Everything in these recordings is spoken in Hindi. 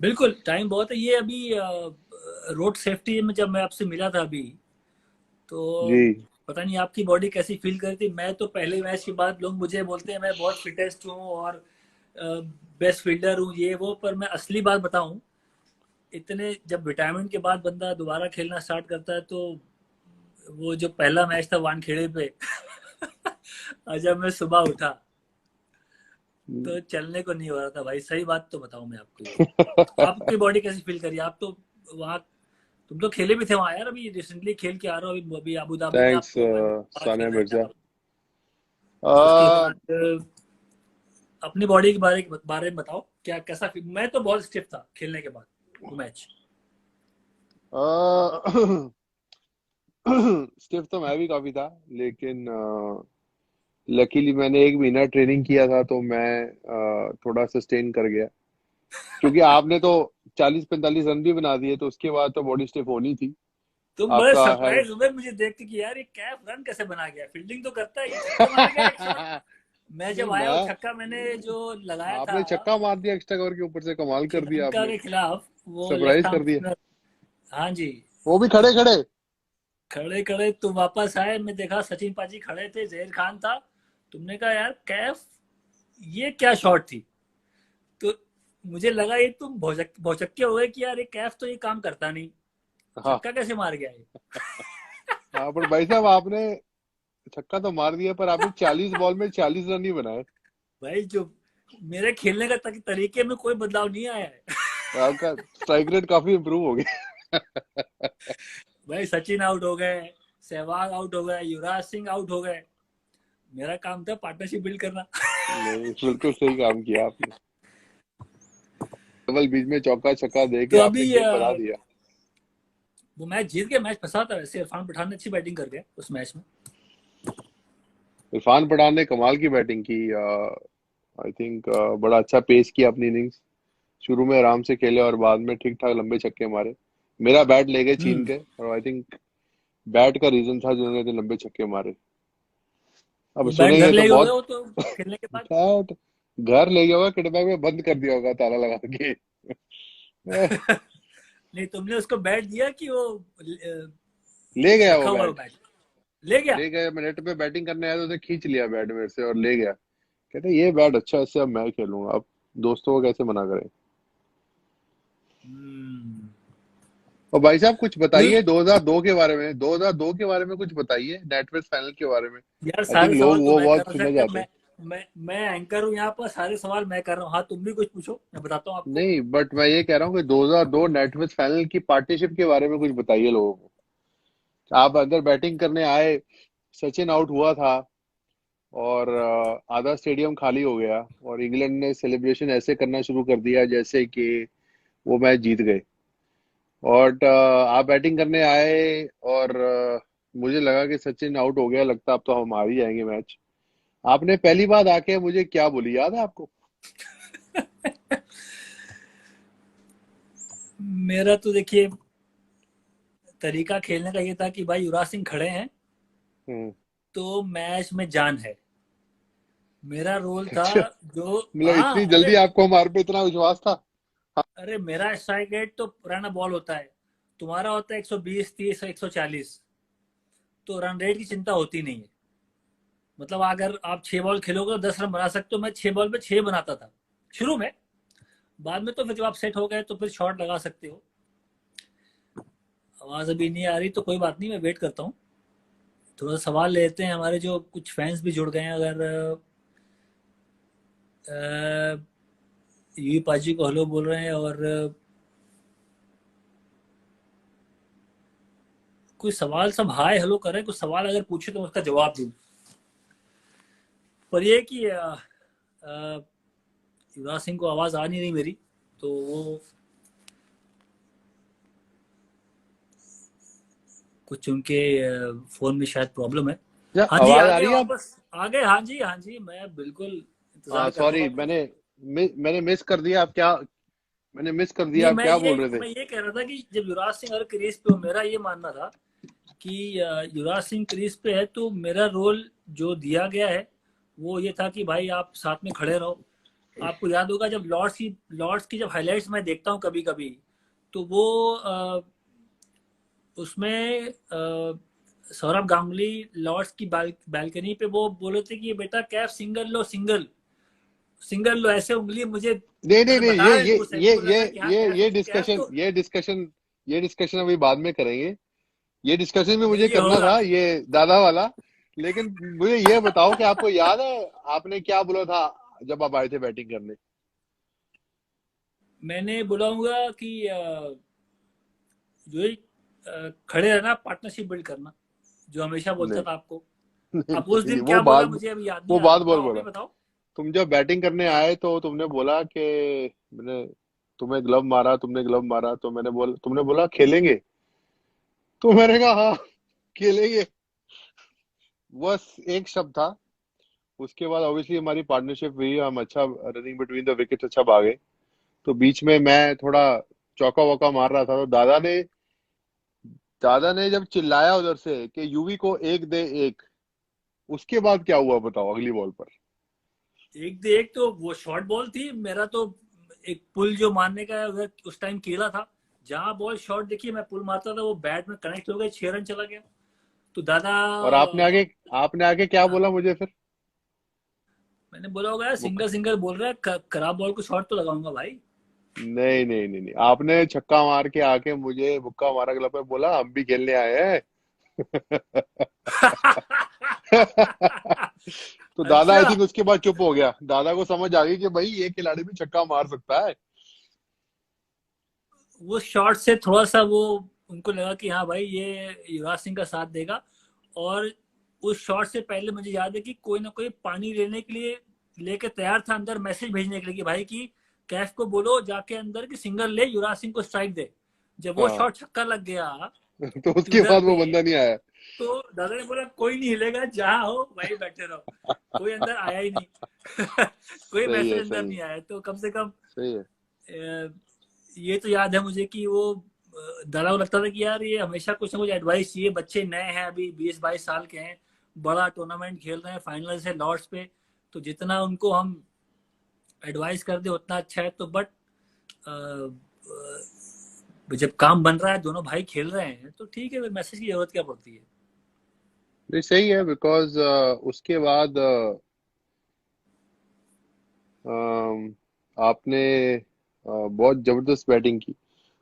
बिल्कुल टाइम बहुत है। ये अभी रोड सेफ्टी में जब मैं आपसे मिला था अभी, तो जी। पता नहीं आपकी बॉडी कैसी फील कर रही थी। मैं तो पहले मैच के बाद लोग मुझे बोलते हैं मैं बहुत फिटेस्ट हूँ और बेस्ट फील्डर हूँ ये वो, पर मैं असली बात बताऊं, इतने जब रिटायरमेंट के बाद बंदा दोबारा खेलना स्टार्ट करता है तो वो जो पहला मैच था वानखेड़े पे और जब मैं सुबह उठा तो चलने को नहीं हो रहा था भाई। सही बात तो बताऊं मैं आपको, ये आपकी बॉडी कैसी फील करी? आप तो वहाँ, तुम तो खेले भी थे वहां यार, अभी रिसेंटली खेल के आ रहे हो, अभी अबू धाबी में आप थैंक्स तो मैं सानिया खेल रहे थे मिर्जा। आप। उसके बाद अपनी बॉडी के बारे में बताओ, क्या कैसा मैं तो बहुत स्टिफ था खेलने के बाद वो मैच। स्टिफ तो मैं भी काफी था, लेकिन लकीली मैंने 1 महीना ट्रेनिंग किया था, तो मैं थोड़ा सस्टेन कर गया। क्योंकि आपने तो 40-45 रन भी बना दिए, तो उसके बाद तो बॉडी स्टिफ होनी थी। तुम बड़े आपका है। सरप्राइज हुए मुझे देख के कि यार ये कैफ रन कैसे बना गया, फील्डिंग तो करता है, ये छक्के मार गया एक्स्ट्रा। मैं नहीं, जब आया वो मैं छक्का मैंने जो लगाया था आपने छक्का मार दिया एक्स्ट्रा कवर के ऊपर से, कमाल कर दिया श्रीलंका आपने। के खिलाफ, वो लेफ्ट सरप्राइज आर्म कर दिया, स्पिनर। हाँ जी। वो भी खड़े खड़े। खड़े खड़े तुम वापस आए, मैं देखा सचिन पाजी खड़े थे, जहीर खान था। तुमने कहा यार कैफ, ये क्या शॉट थी? तो मुझे लगा ये तुम भौचक्के हो गए कि यार ये कैफ तो ये काम करता नहीं, हाँ। छक्का कैसे मार गया ये? हाँ, पर भाई साहब आपने छक्का तो मार दिया, पर आपने 40 बॉल में 40 रन ही बनाए। भाई जो मेरे खेलने का तरीके में कोई बदलाव नहीं आया है। आपका स्ट्राइक रेट काफी इम्प्रूव हो गया। भाई सचिन आउट हो गए, सहवाग आउट हो गए, युवराज सिंह आउट हो गए, मेरा काम था पार्टनरशिप बिल्ड करना। नहीं, बिल्कुल सही काम किया आपने। केवल बीच में चौका छक्का दे के तो आपने अभी गेम बना दिया। वो मैच जीत के मैच फंसा था वैसे, इरफान पठान ने अच्छी बैटिंग कर गया उस मैच में। इरफान पठान ने कमाल की बैटिंग की। आई थिंक बड़ा अच्छा पेस किया अपनी इनिंग्स। शुरू में आराम से खेले और बाद में ठीक ठाक लंबे छक्के मारे। मेरा बैट ले गए छीन हम्म। के, और आई थिंक बैट का रीजन था जिन्होंने इतने लंबे छक्के मारे। अब वो बैट घर सुनेंगे तो ले गए होगे बहुत। वो तो खेलने के बाद। बैट घर ले गया होगा, किटबैग में बंद कर दिया होगा ताला लगा के। नहीं तुमने उसको बैट दिया कि वो ले गया वो रखा हुआ है वो बैट। बैट? ले गया। ले गया, मैं नेट पे बैटिंग करने आया तो उसने खींच लिया बैट मेरे से और ले गया। कहते ये बैट अच्छा है, इससे अब मैं खेलूंगा। अब दोस्तों को कैसे मना करें। हम्म। और भाई साहब कुछ तो बताइए 2002 के बारे में, 2002 के बारे में कुछ बताइए, नेटवर्क फाइनल के बारे में। यार आई थिंक सारे लोग सवाल तो वो मैं कर बहुत रहा सुनना था, चाहते हैं। मैं एंकर हूँ यहाँ पर, सारे सवाल मैं कर रहा हूँ। हाँ तुम भी कुछ पूछो, मैं बताता हूँ आपको। नहीं, बट मैं ये कह रहा हूँ कि 2002 नेटवर्क फाइनल की पार्टनरशिप के बारे में कुछ बताइए लोगों को। आप अंदर बैटिंग करने आए, सचिन आउट हुआ था, और आधा स्टेडियम खाली हो गया, और इंग्लैंड ने सेलिब्रेशन ऐसे करना शुरू कर दिया जैसे कि वो मैच जीत गए। और आप बैटिंग करने आए, और मुझे लगा कि सचिन आउट हो गया, लगता अब तो हम हार ही जाएंगे मैच। आपने पहली बात आके मुझे क्या बोली, याद है आपको? मेरा तो देखिए तरीका खेलने का ये था कि भाई युवराज सिंह खड़े हैं हम्म। तो मैच में जान है। मेरा रोल था अच्छा, जो, मतलब हाँ इतनी अरे, जल्दी आपको हमारे पे इतना विश्वास था? अरे मेरा स्ट्राइक रेट तो पुराना बॉल होता है, तुम्हारा होता है 120 30 140, तो रन रेट की चिंता होती नहीं है। मतलब अगर आप 6 बॉल खेलोगे तो 10 रन बना सकते हो, मैं 6 बॉल पे 6 बनाता था शुरू में। बाद में तो फिर जब आप सेट हो गए तो फिर शॉट लगा सकते हो। आवाज अभी नहीं आ रही तो कोई बात नहीं, मैं वेट करता हूँ। थोड़ा सा सवाल लेते हैं, हमारे जो कुछ फैंस भी जुड़ गए हैं। अगर यू पाजी को हेलो बोल रहे हैं, और कोई सवाल सब हाय हेलो कर रहे हैं, कुछ सवाल अगर पूछे तो उसका जवाब दूं। पर ये कि युवराज सिंह को आवाज आ नहीं रही मेरी, तो वो कुछ उनके फोन में शायद प्रॉब्लम है। क्या हाँ जी आवाज आ आ गए रही है आप? वापस, आ गए। हाँ जी हाँ जी, मैं बिल्कुल इंतजार कर रहा हूँ सॉरी, आपका। मैंने मिस कर दिया। आप क्या, मैंने मिस कर दिया, नहीं आप क्या बोल रहे थे? मैं ये कह रहा था कि जब युवराज सिंह अगर क्रीज पे हो, मेरा ये मानना था कि युवराज सिंह क्रीज पे है तो मेरा रोल जो दिया गया है वो ये था कि भाई आप साथ में खड़े रहो, आपको याद होगा जब लॉर्ड्स की जब हाइलाइट्स मैं देखता हूँ कभी कभी, तो वो उसमें सौरभ गांगुली लॉर्ड्स की बालकनी पे वो बोले थे कि बेटा Kaif single low, single single low, ऐसे उंगली मुझे नहीं नहीं मतलब नहीं, बता रहे थे वो सही, को लगा कि हाँ कैफ ये कैफ डिस्कशन तो ये डिस्कशन अभी बाद में करेंगे। ये डिस्कशन भी नहीं, मुझे ये करना होगा। था, ये दादा वाला। लेकिन मुझे ये बताओ कि आपको याद है आपने क्या बोला था जब आप आए थे बैटिंग करने? मैंने बुलाऊंगा कि जो ही खड़े रहना, पार्टनरशिप बिल्ड करना, जो हमेशा बोलता नहीं था आपको। नहीं अब उस नहीं, दिन क्या बोला मुझे अभी याद नहीं वो आ रहा, बात बोल बताओ, बोला। अभी बताओ। तुम जब बैटिंग करने हाँ, आए तो तुमने बोला कि मैंने तुम्हें ग्लव मारा, तुमने ग्लव मारा तो तुमने बोला खेलेंगे। तो मैंने कहा हाँ खेलेंगे, बस एक शब्द था। उसके बाद ऑब्वियसली हमारी पार्टनरशिप हुई, हम अच्छा रनिंग बिटवीन द विकेट अच्छा भागे। तो बीच में मैं थोड़ा चौका वौका मार रहा था, तो दादा ने जब चिल्लाया उधर से कि यूवी को एक दे एक, उसके बाद क्या हुआ बताओ अगली बॉल पर? एक दे एक तो वो शॉर्ट बॉल थी, मेरा तो एक पुल जो मारने का उधर उस टाइम खेला था, जहां बॉल शॉर्ट देखिए मैं पुल मारता था वो बैट में कनेक्ट हो गया, 6 रन चला गया। तो दादा और आपने आगे क्या हाँ, बोला मुझे फिर? मैंने बोला होगा यार वो सिंगल सिंगल बोल रहा है, खराब बॉल को शॉर्ट तो लगाऊंगा भाई। नहीं नहीं नहीं नहीं, आपने छक्का मार के आके मुझे मुक्का मारा गला पे, बोला हम भी खेलने आए हैं। तो दादा आई अच्छा, थिंक उसके बाद चुप हो गया, दादा को समझ आ गई कि भाई ये खिलाड़ी भी छक्का मार सकता है। वो शॉट से थोड़ा सा वो उनको लगा कि हाँ भाई ये युवराज सिंह का साथ देगा। और उस शॉट से पहले मुझे याद है कि कोई ना कोई पानी लेने के लिए लेके तैयार था अंदर, मैसेज भेजने के लिए कि भाई की कैफ को बोलो जाके अंदर की सिंगल ले, युवराज सिंह को स्ट्राइक दे। जब वो हाँ। शॉट छक्का लग गया तो उसके ट्यूजर बाद वो पे, बंदा नहीं आया। तो दादा ने बोला कोई नहीं हिलेगा, जहां हो वहीं बैठे रहो। कोई अंदर आया ही नहीं। कोई सही मैसेज है, अंदर सही है, नहीं आया, तो कम से कम सही है। ये तो याद है मुझे कि वो दादा को लगता था कि यार ये हमेशा कुछ ना कुछ एडवाइस चाहिए, बच्चे नए हैं अभी 20-22 साल के हैं, बड़ा टूर्नामेंट खेल रहे हैं, फाइनल से लॉर्ड्स पे, तो जितना उनको हम एडवाइस कर दे उतना अच्छा है। तो बट जब काम बन रहा है, दोनों भाई खेल रहे हैं, तो ठीक है, मैसेज की जरूरत क्या पड़ती है। नहीं सही है, बिकॉज उसके बाद आपने बहुत जबरदस्त बैटिंग की।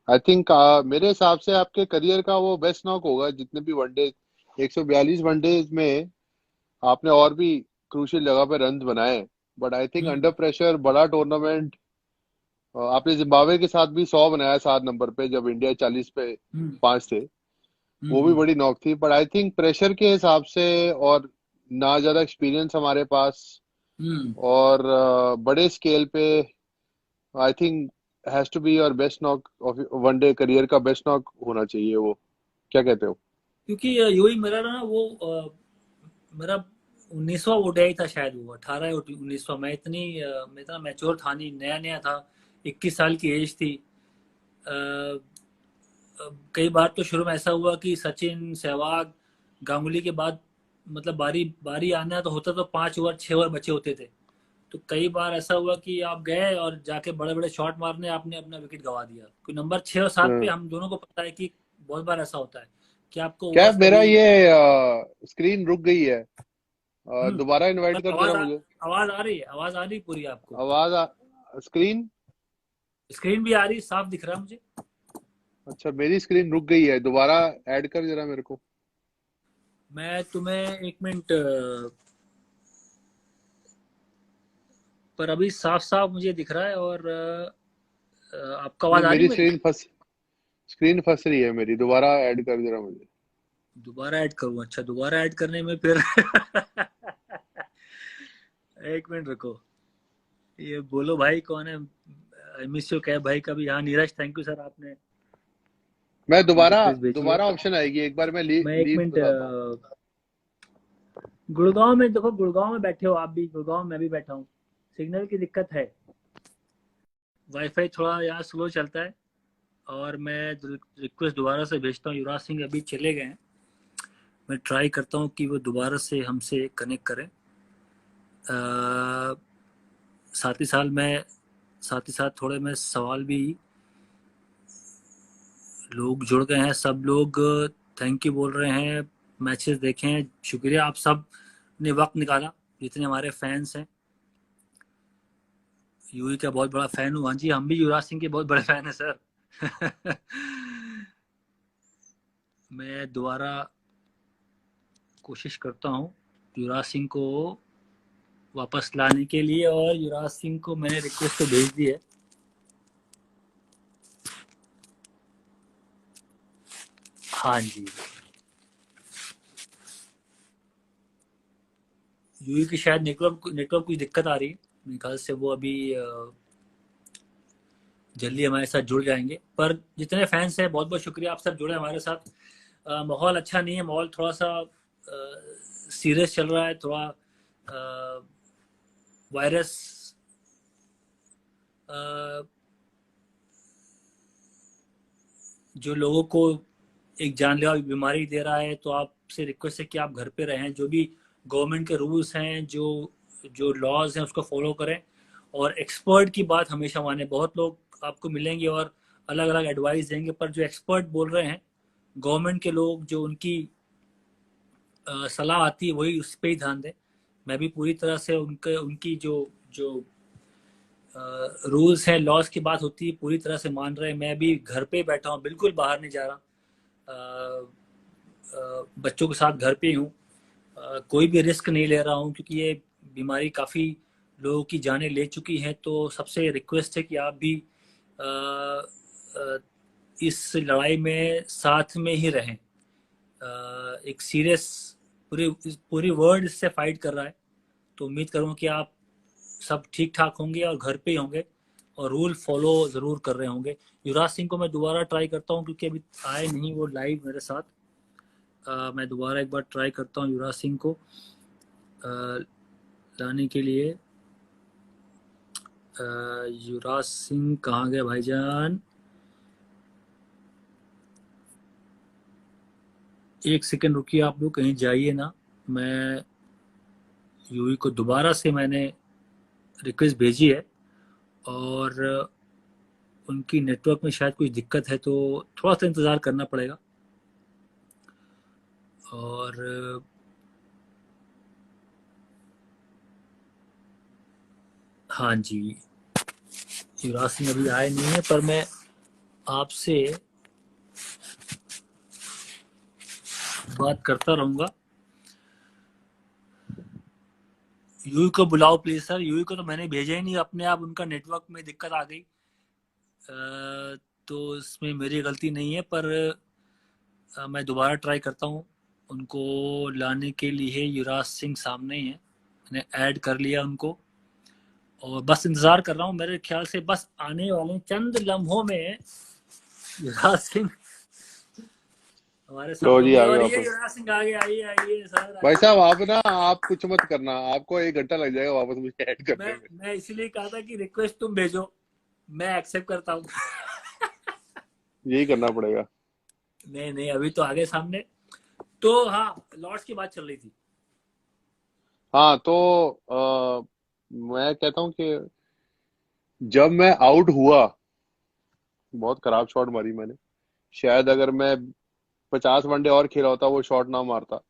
आई थिंक मेरे हिसाब से आपके करियर का वो बेस्ट नॉक होगा जितने भी वनडे, 142 वनडेज में आपने और भी क्रूशियल जगह पे रन बनाए। But I think hmm under pressure बड़ा टूर्नामेंट, आपने जिम्बाब्वे के साथ भी 100 बनाया 7 नंबर पे जब इंडिया 40 पे हम्म 5 थे। वो भी हम्म बड़ी नॉक थी, बट आई थिंक प्रेशर के हिसाब से और ना ज्यादा एक्सपीरियंस हमारे पास, हम्म। और बड़े स्केल पे I think has to be your best knock of one day career का, बेस्ट नॉक होना चाहिए वो। क्या कहते हो? क्योंकि यूं ही मेरा ना वो मेरा 19वां ओडीआई था शायद, वो 18 19वां। मैं इतना मैच्योर था नहीं, नया नया था, 21 साल की एज थी। अ, कई बार तो शुरू में ऐसा हुआ कि सचिन, सहवाग, गांगुली के बाद मतलब बारी बारी आना तो होता, तो 5 ओवर 6 ओवर बचे होते थे। तो कई बार ऐसा हुआ कि आप गए और जाके बड़े बड़े शॉट मारने, आपने अपना विकेट गवा दिया। कोई नंबर 6 और 7 पे हाँ। हम दोनों को पता है कि बहुत बार ऐसा होता है कि आपको क्या ओवर्स मेरा कभी ये स्क्रीन रुक गई है? हम्म। दोबारा इनवाइट पर कर जरा मुझे। आवाज आ रही है, आवाज आ रही पूरी आपको? स्क्रीन। स्क्रीन भी आ रही, साफ दिख रहा है मुझे। अच्छा मेरी स्क्रीन रुक गई है, दोबारा ऐड कर जरा मेरे को। मैं तुम्हें 1 मिनट पर अभी साफ साफ मुझे दिख रहा है। और आपका नहीं आवाज आ रही मेरी है मेरी? स्क्रीन फंस रही है मेरी, दोबारा ऐड कर जरा मुझे। दोबारा ऐड करूँ? अच्छा, दोबारा ऐड करने में फिर 1 मिनट रुको। ये बोलो भाई कौन है? आई मिस यू कैब भाई का भी, हाँ नीरज, थैंक यू सर, आपने मैं फ्रेंड दोबारा रिक्वेस्ट भेजी है। दोबारा ऑप्शन आएगी, एक बार मैं मैं एक लीव मिनट बताता हूँ। गुड़गांव में देखो, गुड़गांव में बैठे हो आप भी, गुड़गांव में मैं भी बैठा हूँ, सिग्नल की दिक्कत है, वाईफाई थोड़ा यहाँ स्लो चलता है। और मैं रिक्वेस्ट दोबारा से भेजता हूँ, युवराज सिंह अभी चले गए हैं, मैं ट्राई करता हूँ कि वो दोबारा से हमसे कनेक्ट करें। साथ ही साथ थोड़े में सवाल भी लोग जुड़ गए हैं, सब लोग थैंक यू बोल रहे हैं, मैचेस देखे हैं, शुक्रिया आप सब ने वक्त निकाला, जितने हमारे फैंस हैं। यूई का बहुत बड़ा फैन हूँ। हाँ जी, हम भी युवराज सिंह के बहुत बड़े फैन हैं सर। मैं दोबारा कोशिश करता हूँ युवराज सिंह को वापस लाने के लिए, और युवराज सिंह को मैंने रिक्वेस्ट तो भेज दी है। हाँ जी, यूई की शायद नेटवर्क कुछ दिक्कत आ रही है, मेरे ख्याल से वो अभी जल्दी हमारे साथ जुड़ जाएंगे। पर जितने फैंस हैं बहुत बहुत शुक्रिया, आप सब जुड़े हमारे साथ। माहौल अच्छा नहीं है, माहौल थोड़ा सा सीरियस चल रहा है, थोड़ा वायरस जो लोगों को एक जानलेवा बीमारी दे रहा है, तो आपसे रिक्वेस्ट है कि आप घर पे रहें, जो भी गवर्नमेंट के रूल्स हैं, जो जो लॉज हैं उसको फॉलो करें, और एक्सपर्ट की बात हमेशा माने। बहुत लोग आपको मिलेंगे और अलग अलग एडवाइस देंगे, पर जो एक्सपर्ट बोल रहे हैं, गवर्नमेंट के लोग, जो उनकी सलाह आती है वही उस पर ही ध्यान दें। मैं भी पूरी तरह से उनकी जो जो रूल्स हैं, लॉज की बात होती है, पूरी तरह से मान रहे हैं। मैं भी घर पे बैठा हूँ, बिल्कुल बाहर नहीं जा रहा, बच्चों के साथ घर पे ही हूँ। कोई भी रिस्क नहीं ले रहा हूँ, क्योंकि ये बीमारी काफ़ी लोगों की जानें ले चुकी है। तो सबसे रिक्वेस्ट है कि आप भी आ, आ, इस लड़ाई में साथ में ही रहें। एक सीरियस पूरी पूरी वर्ल्ड इससे फाइट कर रहा है, तो उम्मीद करूँ कि आप सब ठीक ठाक होंगे और घर पे ही होंगे, और रूल फॉलो ज़रूर कर रहे होंगे। युवराज सिंह को मैं दोबारा ट्राई करता हूँ, क्योंकि अभी आए नहीं वो लाइव मेरे साथ। मैं दोबारा एक बार ट्राई करता हूँ युवराज सिंह को लाने के लिए। युवराज सिंह कहाँ गए भाईजान? एक सेकंड रुकिए, आप लोग कहीं जाइए ना। मैं यूई को दोबारा से मैंने रिक्वेस्ट भेजी है, और उनकी नेटवर्क में शायद कुछ दिक्कत है, तो थोड़ा सा इंतज़ार करना पड़ेगा। और हाँ जी, युवराज सिंह अभी आए नहीं है, पर मैं आपसे बात करता रहूँगा। यूई को बुलाओ प्लीज़ सर। यूई को तो मैंने भेजा ही नहीं, अपने आप उनका नेटवर्क में दिक्कत आ गई। तो इसमें मेरी गलती नहीं है, पर मैं दोबारा ट्राई करता हूँ उनको लाने के लिए। युवराज सिंह सामने ही है, मैंने ऐड कर लिया उनको, और बस इंतज़ार कर रहा हूँ। मेरे ख्याल से बस आने वाले चंद लम्हों में युवराज सिंह हमारे लो साथ जी, होंगे। आ गए और ये वापस। युवराज सिंह आगे, आइए आइए सर भाई आइए। साहब, आप ना, आप कुछ मत करना, आपको 1 घंटा लग जाएगा वापस मुझे ऐड करने में। मैं इसलिए कहा था कि रिक्वेस्ट तुम भेजो, मैं एक्सेप्ट करता हूँ। यही करना पड़ेगा। नहीं नहीं, अभी तो आगे सामने। तो हाँ, लॉर्ड्स की बात चल रही थी। हाँ, तो मैं कहता हूँ कि जब मैं आउट हुआ, बहुत खराब शॉट मारी मैंने। शायद अगर मैं 50 वनडे और खेला होता वो शॉट ना मारता।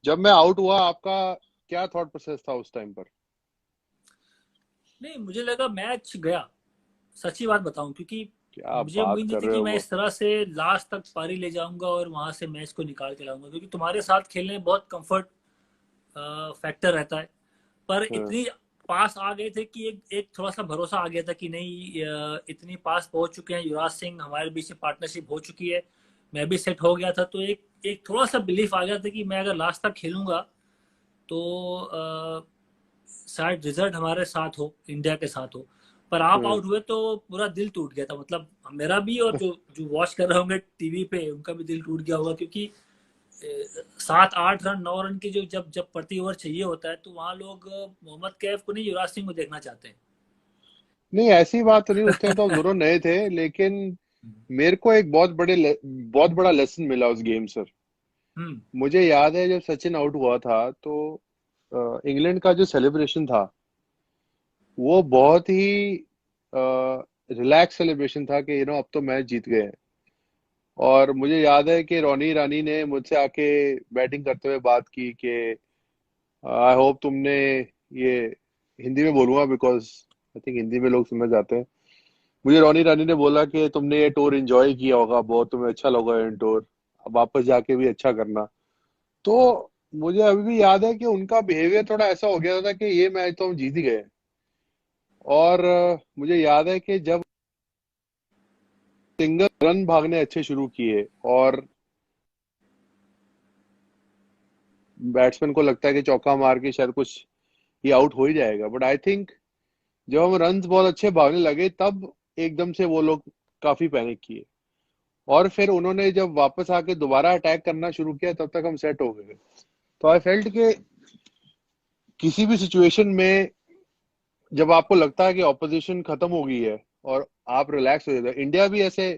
जब मैं आउट हुआ, आपका क्या थॉट प्रोसेस था उस टाइम पर? नहीं, मुझे लगा मैच गया, सच्ची बात बताऊं, क्योंकि क्या मुझे बात उम्मीद नहीं कर थी रहे कि हो मैं वो? इस तरह से लास्ट तक पारी ले जाऊंगा और वहां से मैच को निकाल के लाऊंगा, क्योंकि तुम्हारे साथ खेलने में बहुत कंफर्ट फैक्टर रहता है। पर हाँ। इतनी पास आ गए थे कि एक थोड़ा सा भरोसा आ गया था कि नहीं, इतनी पास पहुंच चुके हैं युवराज सिंह, हमारे बीच में पार्टनरशिप हो चुकी है, मैं भी सेट हो गया था। तो एक एक थोड़ा सा बिलीफ आ गया था कि मैं अगर लास्ट तक खेलूंगा तो शायद रिजल्ट हमारे साथ हो, इंडिया के साथ हो। पर आप हाँ। आउट हुए तो पूरा दिल टूट गया था, मतलब मेरा भी, और जो जो वॉच कर रहे होंगे टीवी पे उनका भी दिल टूट गया होगा, क्योंकि 7 8 रन 9 रन की जो जब जब प्रति ओवर चाहिए होता है, तो वहाँ लोग मोहम्मद कैफ को नहीं, युवराज सिंह को देखना चाहते नहीं, ऐसी बात तो नहीं, उस टाइम तो हम हैं। दोनों नए थे, लेकिन मेरे को एक बहुत बड़ा लेसन मिला उस गेम से। हम्म। मुझे याद है जब सचिन आउट हुआ था, तो इंग्लैंड का जो सेलिब्रेशन था, वो बहुत ही रिलैक्स सेलिब्रेशन था कि अब तो मैच जीत गए हैं। और मुझे याद है कि रोनी ईरानी ने मुझसे आके बैटिंग करते हुए बात की कि आई होप तुमने ये, हिंदी में बोलूंगा बिकॉज आई थिंक हिंदी में लोग समझ जाते हैं। मुझे रोनी ईरानी ने बोला कि तुमने ये टूर एंजॉय किया होगा बहुत, तुम्हें अच्छा लगा ये टूर, अब वापस जाके भी अच्छा करना। तो मुझे अभी भी याद है कि उनका बिहेवियर थोड़ा ऐसा हो गया था कि ये मैच तो हम जीत ही गए। और मुझे याद है कि जब सिंगल रन भागने अच्छे शुरू किए और बैट्समैन को लगता है कि चौका मार के शायद कुछ ये आउट हो ही जाएगा, बट आई थिंक जब हम रन बहुत अच्छे भागने लगे तब एकदम से वो लोग काफी पैनिक किए। और फिर उन्होंने जब वापस आके दोबारा अटैक करना शुरू किया तब तक हम सेट हो गए। तो आई फेल्ट कि किसी भी सिचुएशन में जब आपको लगता है कि ऑपोजिशन खत्म हो गई है और आप रिलैक्स हो जाते हो, इंडिया भी ऐसे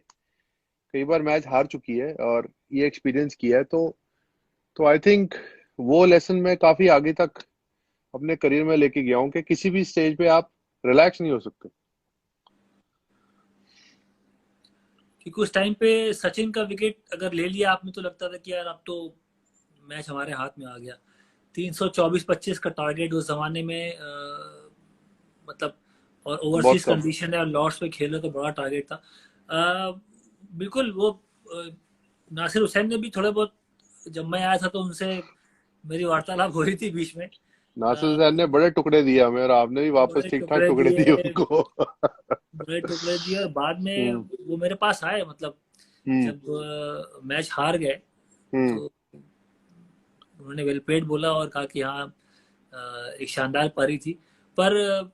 कई बार मैच हार चुकी है और ये एक्सपीरियंस किया है। तो आई थिंक वो लेसन मैं काफी आगे तक अपने करियर में लेके गया हूँ कि किसी भी स्टेज पे आप रिलैक्स नहीं हो सकते। क्योंकि उस टाइम पे सचिन का विकेट अगर ले लिया आपने तो लगता था कि यार अब तो मैच हमारे हाथ में आ गया। 324-25 का टारगेट उस जमाने में, मतलब, और बहुत ओवरसीज कम। कंडीशन है और लॉर्ड्स में खेल रहे तो बड़ा टारगेट था। बिल्कुल वो नासिर हुसैन ने भी थोड़ा बहुत, जब मैं आया था तो उनसे मेरी वार्तालाप हो रही थी बीच में। नासिर अ, हुसैन ने बड़े टुकड़े दिए हमें और आपने भी वापस बड़े ठीक ठाक टुकड़े टुकड़े दिए दिए, उनको। बड़े टुकड़े दिए, और बाद में हम्म। वो मेरे पास आए, मतलब हम्म। जब मैच हार गए हम्म। तो उन्होंने वेलपेड बोला और कहा कि हाँ, एक शानदार पारी थी। पर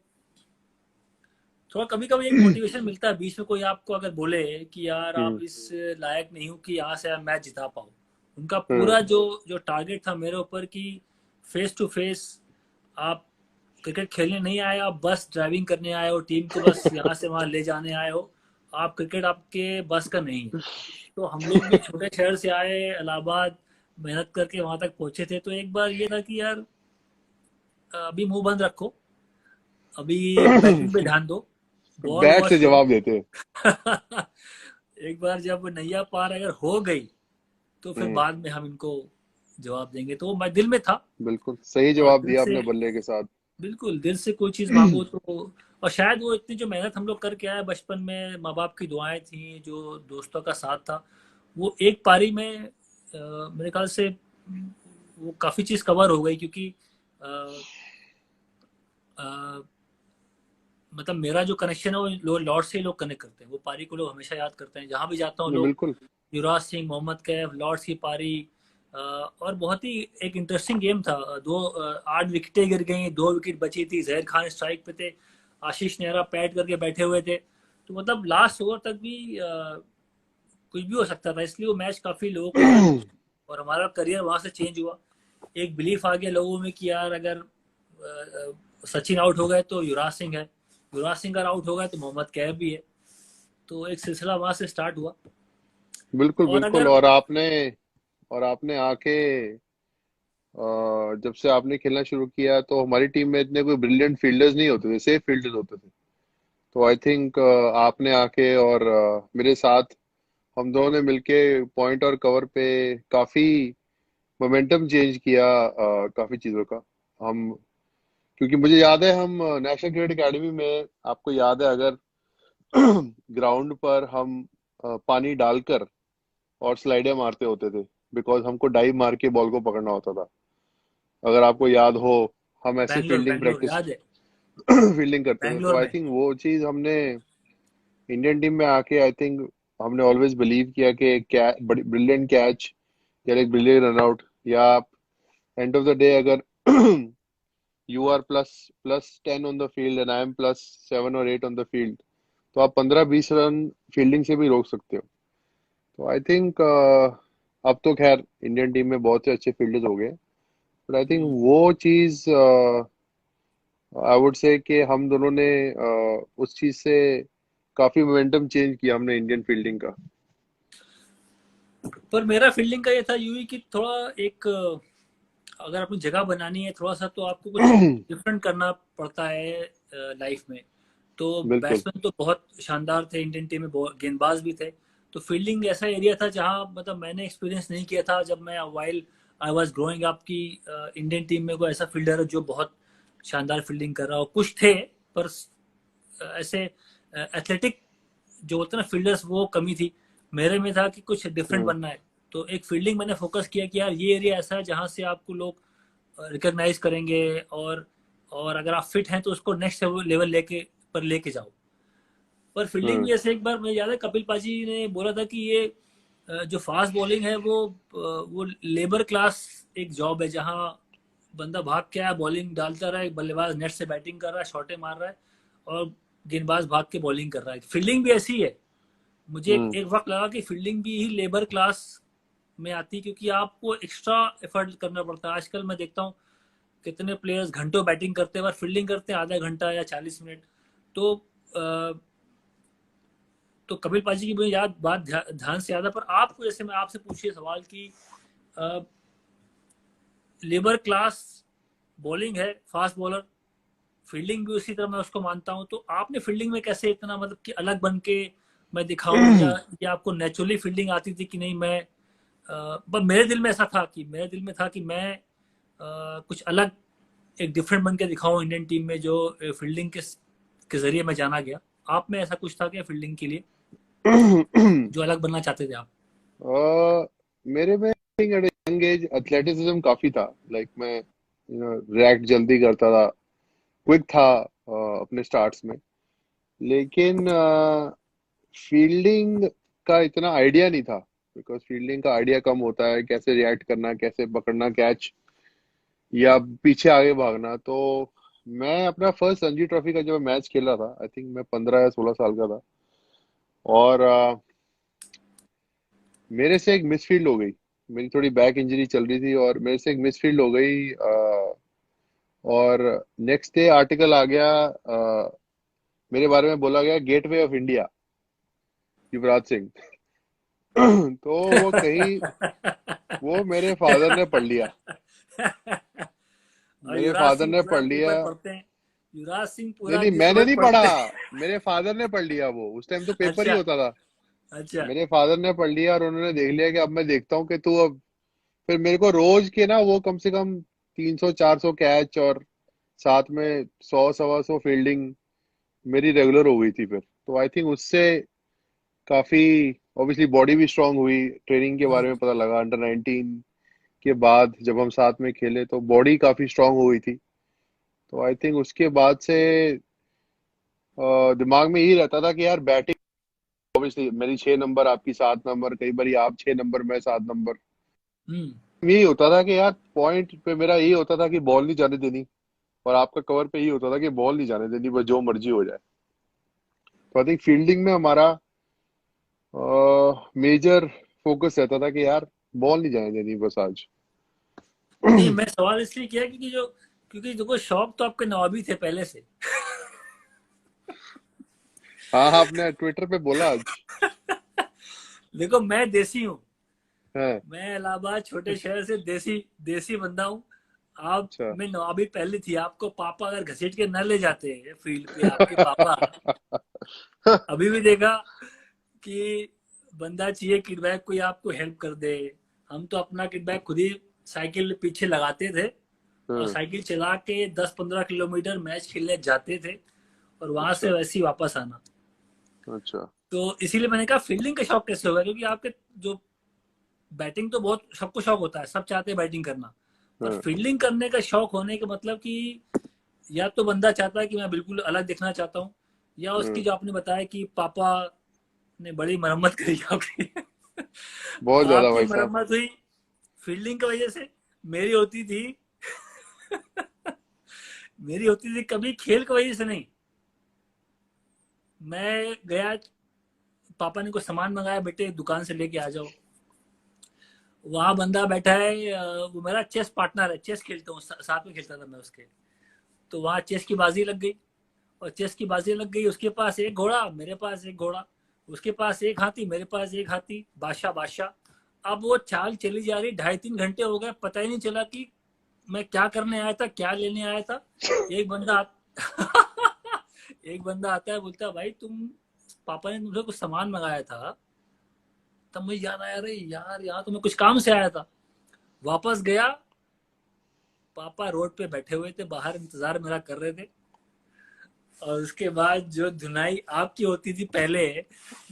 थोड़ा कभी कभी एक मोटिवेशन मिलता है बीच में, कोई आपको अगर बोले कि यार आप हम्म। इस लायक नहीं हो कि यहाँ से आप मैच जिता पाओ। उनका हम्म। पूरा जो जो टारगेट था मेरे ऊपर कि फेस टू फेस आप क्रिकेट खेलने नहीं आए, आप बस ड्राइविंग करने आए हो, टीम को बस यहाँ से वहाँ ले जाने आए हो। आप क्रिकेट आपके बस का नहीं है। तो हम लोग भी छोटे शहर से आए इलाहाबाद, मेहनत करके वहां तक पहुंचे थे। तो एक बार ये था कि यार अभी मुंह बंद रखो, अभी बैटिंग पे ध्यान दो, बॉल बैट से वॉच करो। जवाब देते हैं। एक बार जब नैया पार अगर हो गई तो फिर हम्म। बाद में हम इनको जवाब देंगे। तो मैं दिल में था, बिल्कुल सही और जवाब दिल दिया से, आपने बल्ले के साथ। बिल्कुल दिल से कोई चीज मांगो तो। और शायद वो इतनी जो मेहनत हम लोग करके आए बचपन में, माँ बाप की दुआएं थी, जो दोस्तों का साथ था, वो एक पारी में मेरे ख्याल से वो काफी चीज कवर हो गई। क्योंकि अ, अ, मतलब मेरा जो कनेक्शन है वो लॉर्ड से ही लोग कनेक्ट करते हैं, वो पारी को लोग हमेशा याद करते हैं, जहां भी जाता हूँ नहीं, लोग बिल्कुल। युवराज सिंह, मोहम्मद कैफ, लॉर्ड्स की पारी। और बहुत ही एक इंटरेस्टिंग गेम था। 8 विकेटें गिर गई, 2 विकेट बची थी, जहर खान स्ट्राइक पे थे, आशीष नेहरा पैड करके बैठे हुए थे। तो मतलब लास्ट ओवर तक भी कुछ भी हो सकता था, इसलिए वो मैच काफी लोगों को याद है। और हमारा करियर वहां से चेंज हुआ। एक बिलीफ आ गया लोगों में कि यार अगर सचिन आउट हो गए तो युवराज सिंह है, युवराज सिंह अगर आउट हो गए तो मोहम्मद कैफ भी है। तो एक सिलसिला वहां से स्टार्ट हुआ। बिल्कुल और बिल्कुल। अगर और आपने आके जब से आपने खेलना शुरू किया तो हमारी टीम में इतने कोई ब्रिलियंट फील्डर्स नहीं होते थे, सेफ फील्डर्स होते थे। तो आई थिंक आपने आके और मेरे साथ हम दोनों ने मिलके पॉइंट और कवर पे काफी मोमेंटम चेंज किया काफी चीजों का। हम, क्योंकि मुझे याद है हम नेशनल क्रिकेट एकेडमी में, आपको याद है अगर ग्राउंड पर हम पानी डालकर और स्लाइडें मारते होते थे, बिकॉज हमको डाइव मार के बॉल को पकड़ना होता था, अगर आपको याद हो। हम ऐसी बैंगलोर, फील्डिंग बैंगलोर प्रैक्टिस याद है, फील्डिंग करते थे। तो बैंगलोर आई में। थिंक वो चीज हमने इंडियन टीम में आके आई थिंक हमने ऑलवेज बिलीव किया कि ब्रिलियंट कैच या एक ब्रिलियंट रन आउट, या एंड ऑफ द डे अगर you are plus plus 10 on the field and I am plus 7 और 8 ऑन द फील्ड, तो आप 15-20 रन फील्डिंग से भी रोक सकते हो। तो आई थिंक अब तो खैर इंडियन टीम में बहुत से अच्छे फील्डर्स हो गए, बट आई थिंक हम्म। वो चीज आई वुड से कि हम दोनों ने उस चीज से काफी मोमेंटम चेंज किया हमने इंडियन फील्डिंग का। पर मेरा फील्डिंग का ये था यूं ही कि थोड़ा एक, अगर अपनी जगह बनानी है थोड़ा सा तो आपको कुछ डिफरेंट करना पड़ता है। लाइफ में। तो बिल्कुल। बैट्समैन तो बहुत शानदार थे इंडियन टीम में, गेंदबाज भी थे। तो फील्डिंग ऐसा एरिया था जहां मतलब मैंने एक्सपीरियंस नहीं किया था जब मैं while I was growing up की इंडियन टीम में कोई ऐसा फील्डर है जो बहुत शानदार फील्डिंग कर रहा हो। कुछ थे पर ऐसे एथलेटिक जो बोलते हैं ना फील्डर्स, वो कमी थी। मेरे में था कि कुछ डिफरेंट हम्म। बनना है। तो एक फील्डिंग मैंने फोकस किया कि यार ये एरिया ऐसा है जहां से आपको लोग रिकॉग्नाइज करेंगे, और अगर आप फिट हैं तो उसको नेक्स्ट लेवल लेके जाओ। पर फील्डिंग हम्म। भी ऐसे, एक बार मुझे याद है कपिल पाजी ने बोला था कि ये जो फास्ट बॉलिंग है वो लेबर क्लास एक जॉब है, जहां बंदा भाग के आया, बॉलिंग डालता रहा है, बल्लेबाज नेट से बैटिंग कर रहा है, शॉटे मार रहा है, और गेंदबाज भाग के बॉलिंग कर रहा है। फील्डिंग भी ऐसी है। मुझे हम्म। एक वक्त लगा कि फील्डिंग भी ही लेबर क्लास में आती, क्योंकि आपको एक्स्ट्रा एफर्ट करना पड़ता है। आजकल मैं देखता हूँ कितने प्लेयर्स घंटों बैटिंग करते हैं और फील्डिंग करते हैं आधा घंटा या 40 मिनट। तो तो कपिल पाजी की मुझे याद बात ध्यान से याद है। पर आपको, जैसे मैं आपसे पूछिए सवाल कि लेबर क्लास बॉलिंग है फास्ट बॉलर, फील्डिंग भी उसी तरह मैं उसको मानता हूँ। तो आपने फील्डिंग में कैसे इतना मतलब कि अलग बन के मैं दिखाऊं, या आपको नेचुरली फील्डिंग आती थी कि नहीं? मैं पर मेरे दिल में ऐसा था कि मेरे दिल में था कि मैं कुछ अलग, एक डिफरेंट बन के दिखाऊं इंडियन टीम में, जो फील्डिंग के जरिए मैं जाना गया। आप में ऐसा कुछ था क्या फील्डिंग के लिए, जो अलग बनना चाहते थे आप? मेरे में एट यंग एज एथलेटिसिज्म काफी था। लाइक मैं रिएक्ट जल्दी करता था, क्विक था अपने स्टार्ट्स में। लेकिन फील्डिंग का इतना आइडिया नहीं था, बिकॉज फील्डिंग का आइडिया कम होता है, कैसे रिएक्ट करना, कैसे पकड़ना कैच, या पीछे आगे भागना। तो मैं अपना फर्स्ट रणजी ट्रॉफी का जब मैच खेला था, आई थिंक मैं 15 या 16 साल का था, और मेरे से एक मिसफील्ड हो गई। मेरी थोड़ी बैक इंजरी चल रही थी और मेरे से एक मिसफील्ड हो गई, और नेक्स्ट डे आर्टिकल आ गया, मेरे बारे में बोला गया gateway of India Yuvraj Singh. तो वो कहीं, वो मेरे फादर ने पढ़ लिया। और मेरे युवराज फादर सिंह ने पूरा पढ़ लिया। पेपर पढ़ते हैं। युवराज सिंह नहीं पूरा नहीं, न्यूज मैंने पेपर नहीं पढ़ा, पढ़ते हैं। मेरे फादर ने पढ़ लिया। वो उस टाइम तो पेपर ही अच्छा। होता था। अच्छा। मेरे फादर ने पढ़ लिया और उन्होंने देख लिया कि अब मैं देखता हूँ कि तू अब, फिर मेरे को रोज के ना वो कम से कम 300 400 कैच, और साथ में 100 सवा 100 फील्डिंग मेरी रेगुलर हो गई थी फिर। तो आई थिंक उससे काफी, ऑब्वियसली बॉडी भी स्ट्रांग हुई, ट्रेनिंग के बारे हम्म। में पता लगा। अंडर 19 के बाद जब हम साथ में खेले तो बॉडी काफी स्ट्रांग हो गई थी। तो आई थिंक उसके बाद से दिमाग में यही रहता था कि यार बैटिंग, ऑब्वियसली मेरी 6 नंबर, आपकी 7 नंबर, कई बार आप 6 नंबर मैं 7 नंबर। हम्म। यही होता था कि यार पॉइंट पे मेरा यही होता था कि बॉल नहीं जाने देनी, और आपका कवर पे यही होता था कि बॉल नहीं जाने देनी, बस जो मर्जी हो जाए। तो आई थिंक फील्डिंग में हमारा मेजर फोकस रहता था कि यार बॉल नहीं जाने देनी बस आज। नहीं, मैं सवाल इसलिए किया क्योंकि देखो शौक तो आपके नवाबी थे पहले से। हाँ हाँ, आपने ट्विटर पे बोला आज। देखो मैं देसी हूँ। है। मैं इलाहाबाद छोटे शहर से देसी देसी बंदा हूँ। आप अच्छा। में नवाबी पहले थी। आपको पापा अगर घसीट के न ले जाते हैं फील्ड पे, आपके पापा अभी भी देखा कि बंदा चाहिए किटबैग कोई आपको हेल्प कर दे। हम तो अपना किटबैग खुद ही साइकिल पीछे लगाते थे, और हाँ, साइकिल चला के 10-15 किलोमीटर मैच खेलने जाते थे, और वहां से अच्छा। वैसे ही वापस आना। अच्छा। तो इसीलिए मैंने कहा फील्डिंग का शौक कैसे होगा, क्योंकि आपके जो बैटिंग तो बहुत सबको शौक होता है, सब चाहते हैं बैटिंग करना। पर हाँ। फील्डिंग करने का शौक होने का मतलब कि या तो बंदा चाहता है कि मैं बिल्कुल अलग दिखना चाहता हूँ, या उसकी हाँ, जो आपने बताया कि पापा ने बड़ी मरम्मत करी आपकी। बहुत ज्यादा आपकी भाई साहब। मरम्मत हुई फील्डिंग की वजह से। मेरी होती थी मेरी होती थी कभी खेल की वजह से नहीं। मैं गया, पापा ने कुछ सामान मंगाया, बेटे दुकान से लेके आ जाओ। वहां बंदा बैठा है, वो मेरा चेस पार्टनर है, चेस खेलता हूँ, साथ में खेलता था मैं उसके। तो वहां चेस की बाजी लग गई, और चेस की बाजी लग गई। उसके पास एक घोड़ा, मेरे पास एक घोड़ा। उसके पास एक हाथी, मेरे पास एक हाथी, बादशाह बादशाह। अब वो चाल चली जा रही, 2.5-3 घंटे हो गए, पता ही नहीं चला कि मैं क्या करने आया था, क्या लेने आया था। एक बंदा एक बंदा आता है, बोलता है भाई तुम, पापा ने तुमसे कुछ सामान मंगाया था। तब मुझे याद आया, अरे यार यहाँ तो मैं कुछ काम से आया था। वापस गया, पापा रोड पे बैठे हुए थे, बाहर इंतजार मेरा कर रहे थे। और उसके बाद जो धुनाई आपकी होती थी पहले,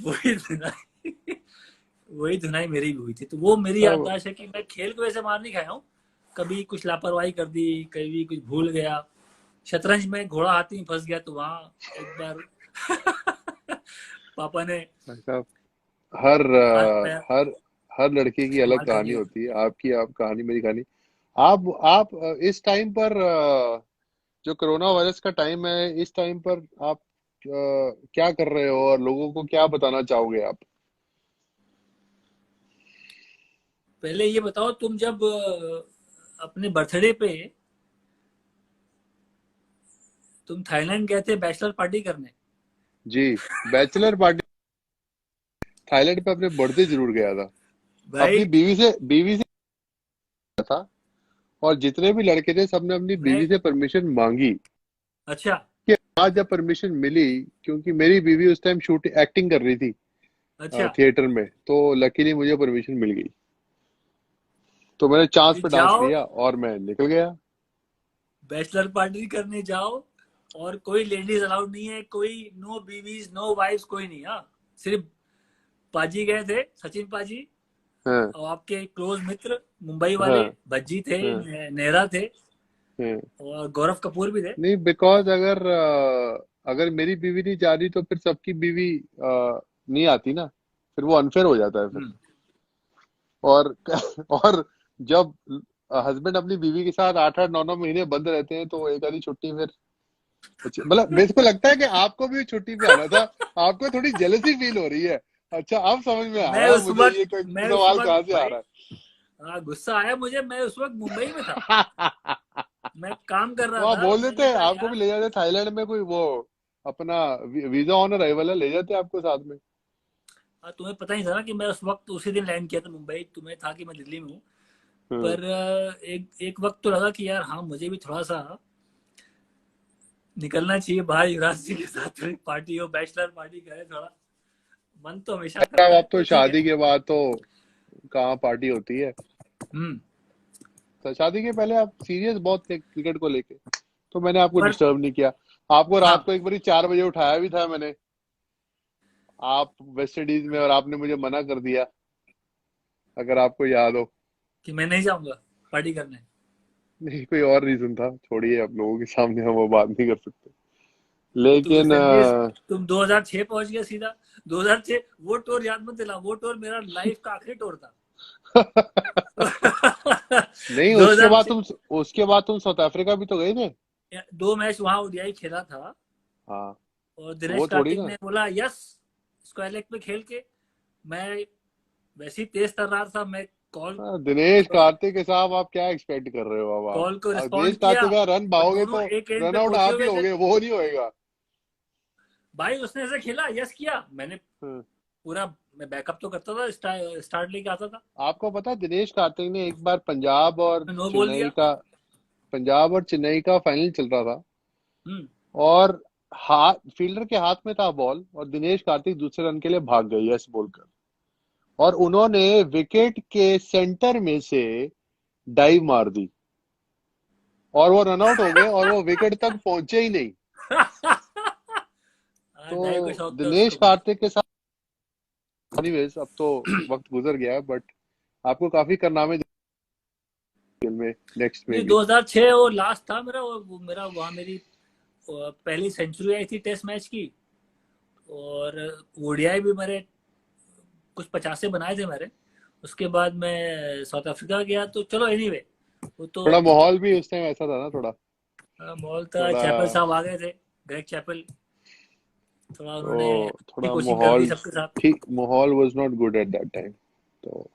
वही धुनाई वही धुनाई मेरी भी हुई थी। तो वो मेरी अब याददाश्त है कि मैं खेल को ऐसे मार नहीं खाया हूँ। कभी कुछ लापरवाही कर दी, कभी कुछ भूल गया। शतरंज में घोड़ा हाथी में फंस गया, तो वहां एक बार पापा ने ऐसा हर हाथ पैर हर हर लड़के की अलग मार कर कहानी दिया। होती है। आपकी आप कहानी, मेरी कहानी। आप इस टाइम पर जो कोरोना वायरस का टाइम है, इस टाइम पर आप क्या कर रहे हो और लोगों को क्या बताना चाहोगे आप? पहले ये बताओ, तुम जब अपने बर्थडे पे तुम थाईलैंड गए थे बैचलर पार्टी करने। जी, बैचलर पार्टी थाईलैंड पे अपने बर्थडे जरूर गया था। अपनी भाई बीवी से गया था। और जितने भी लड़के थे सबने अपनी मैं, बीवी से परमिशन मांगी अच्छा कि आज जब परमिशन मिली, क्योंकि मेरी बीवी उस टाइम शूटिंग एक्टिंग कर रही थी अच्छा, थिएटर में, तो लकीली मुझे परमिशन मिल गई। तो मैंने चांस कि पे डांस जाओ लिया और मैं निकल गया। बैचलर पार्टी करने जाओ, और कोई लेडीज अलाउड नहीं है, कोई नो बीवीज नो वाइफ्स कोई नहीं। हाँ, सिर्फ पाजी गए थे, सचिन पाजी, हाँ, और आपके क्लोज मित्र मुंबई वाले हाँ, भज्जी थे, हाँ, नेहरा थे, हाँ। और गौरव कपूर भी थे। नहीं, बिकॉज अगर मेरी बीवी नहीं जा रही तो फिर सबकी बीवी नहीं आती ना। फिर वो अनफेयर हो जाता है फिर। हम्म, और और जब हस्बैंड अपनी बीवी के साथ 8 8 9 9 महीने बंद रहते हैं तो एक आधी छुट्टी फिर मतलब मेरे को लगता है कि आपको भी छुट्टी पे आना था। आपको थोड़ी जेलसी फील हो रही है। अच्छा, अब समझ में मैं आया उस मुझे वक्त ये कोई मैं उस सवाल वक्त कहाँ से आ भाई, रहा हाँ, गुस्सा आया मुझे, मैं उस वक्त मुंबई में था, है। मैं काम कर रहा वहां था। बोल मैंने देते कहा आपको भी यार, ले जाते थाईलैंड में, कोई वो अपना वीजा ऑन अराइवल है, ले जाते आपको साथ में। तुम्हें पता ही था ना कि मैं उस वक्त उसी दिन लैंड किया था मुंबई। तुम्हें था कि मैं दिल्ली में हूँ। हम्म। पर एक एक वक्त तो लगा कि यार हाँ, मुझे भी थोड़ा सा निकलना चाहिए बाहर, युवराज जी के साथ थोड़ी पार्टी हो, बैचलर पार्टी करे थोड़ा। मन तो हमेशा अब करता है, आप तो पर ठीक है। शादी के बाद तो कहाँ पार्टी होती है। हम्म। तो शादी के पहले आप सीरियस बहुत थे क्रिकेट को लेके, तो मैंने आपको पर डिस्टर्ब नहीं किया। आपको रात हाँ, को एक बार 4 बजे उठाया भी था मैंने, आप वेस्ट इंडीज में, और आपने मुझे मना कर दिया, अगर आपको याद हो। कि मैं नहीं जाऊंगा पार्टी करने। नहीं, कोई और रीजन था, छोड़िए, अब लोगों के सामने हम वो बात नहीं कर सकते। तुम लेकिन वेस्ट इंडीज, तुम 2006 पहुंच गए सीधा। 2006 वो टूर याद मत दिला, वो टूर मेरा लाइफ का आखिरी टूर था। नहीं, 2006, उसके बाद तुम साउथ अफ्रीका भी तो गए थे। 2 मैच वहां ओडीआई खेला था। हाँ, और तो दिनेश वो थोड़ी कार्तिक ना। ने बोला यस, स्क्वायर लेग पे खेल के। मैं वैसे ही तेज कर रहा था, मैं कॉल दिनेश कार्तिक के साहब, आप क्या एक्सपेक्ट कर रहे हो? कॉल को अब दिनेश रिस्पॉन्ड किया। कार्तिक का रन और पाओगे दोनों तो एक एंड रन पे आउट पहुंचे आप ही हुए थे। होगे, वो नहीं होएगा। भाई उसने ऐसे खेला, यस किया मैंने हाँ। पूरा। मैं बैकअप तो करता था, स्टार्ट लेके आता था। आपको पता है दिनेश कार्तिक ने एक बार मैं नो बोल दिया। पंजाब और चेन्नई का फाइनल चल रहा था, हम्म। और हाथ फील्डर के हाथ में था बॉल, और दिनेश कार्तिक दूसरे रन के लिए भाग गए यस बोलकर, और उन्होंने विकेट के सेंटर में से डाइव मार दी, और वो रन आउट हो गए, और वो विकेट तक पहुंचे ही नहीं। तो डाइव का शौक था दिनेश उसको बहुत। कार्तिक के साथ, एनीवेज, अब तो वक्त गुजर गया है, बट आपको काफी कारनामे खेल में, नेक्स्ट में नहीं, भी। 2006 वो लास्ट था मेरा, वो मेरा वहाँ मेरी पहली सेंचुरी आई थी टेस्ट मैच की। और ओडीआई भी मेरे कुछ 50 बनाए थे मेरे। उसके बाद मैं साउथ अफ्रीका गया, तो चलो एनीवे, वो तो थोड़ा अब माहौल भी उस टाइम ऐसा था ना, थोड़ा मॉल था। थोड़ा चैपल साहब आ गए थे, ग्रेग चैपल। थोड़ा उन्होंने तो अच्छी थोड़ा कोचिंग कर दी माहौल सबके साथ। ठीक, माहौल was not good at that time. तो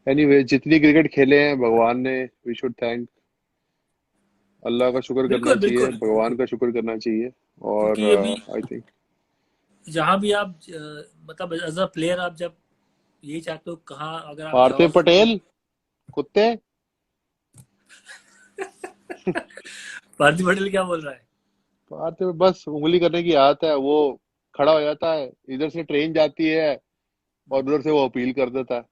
एनीवे, जितनी क्रिकेट खेले हैं भगवान ने, वी शुड थैंक, अल्लाह का शुक्र करना बिल्कुल चाहिए, बिल्कुल भगवान बिल्कुल। का शुक्र करना चाहिए। और क्योंकि अभी आई थिंक जहाँ भी आप मतलब एज अ प्लेयर, आप जब यही चाहते हो कहाँ अगर आप पार्थिव जाओ तो। पटेल कुत्ते। पार्थिव पटेल क्या बोल रहा है? पार्थिव बस उंगली करने की आदत है, वो खड़ा हो जाता है, इधर से ट्रेन जाती है और उधर से वो अपील कर देता है।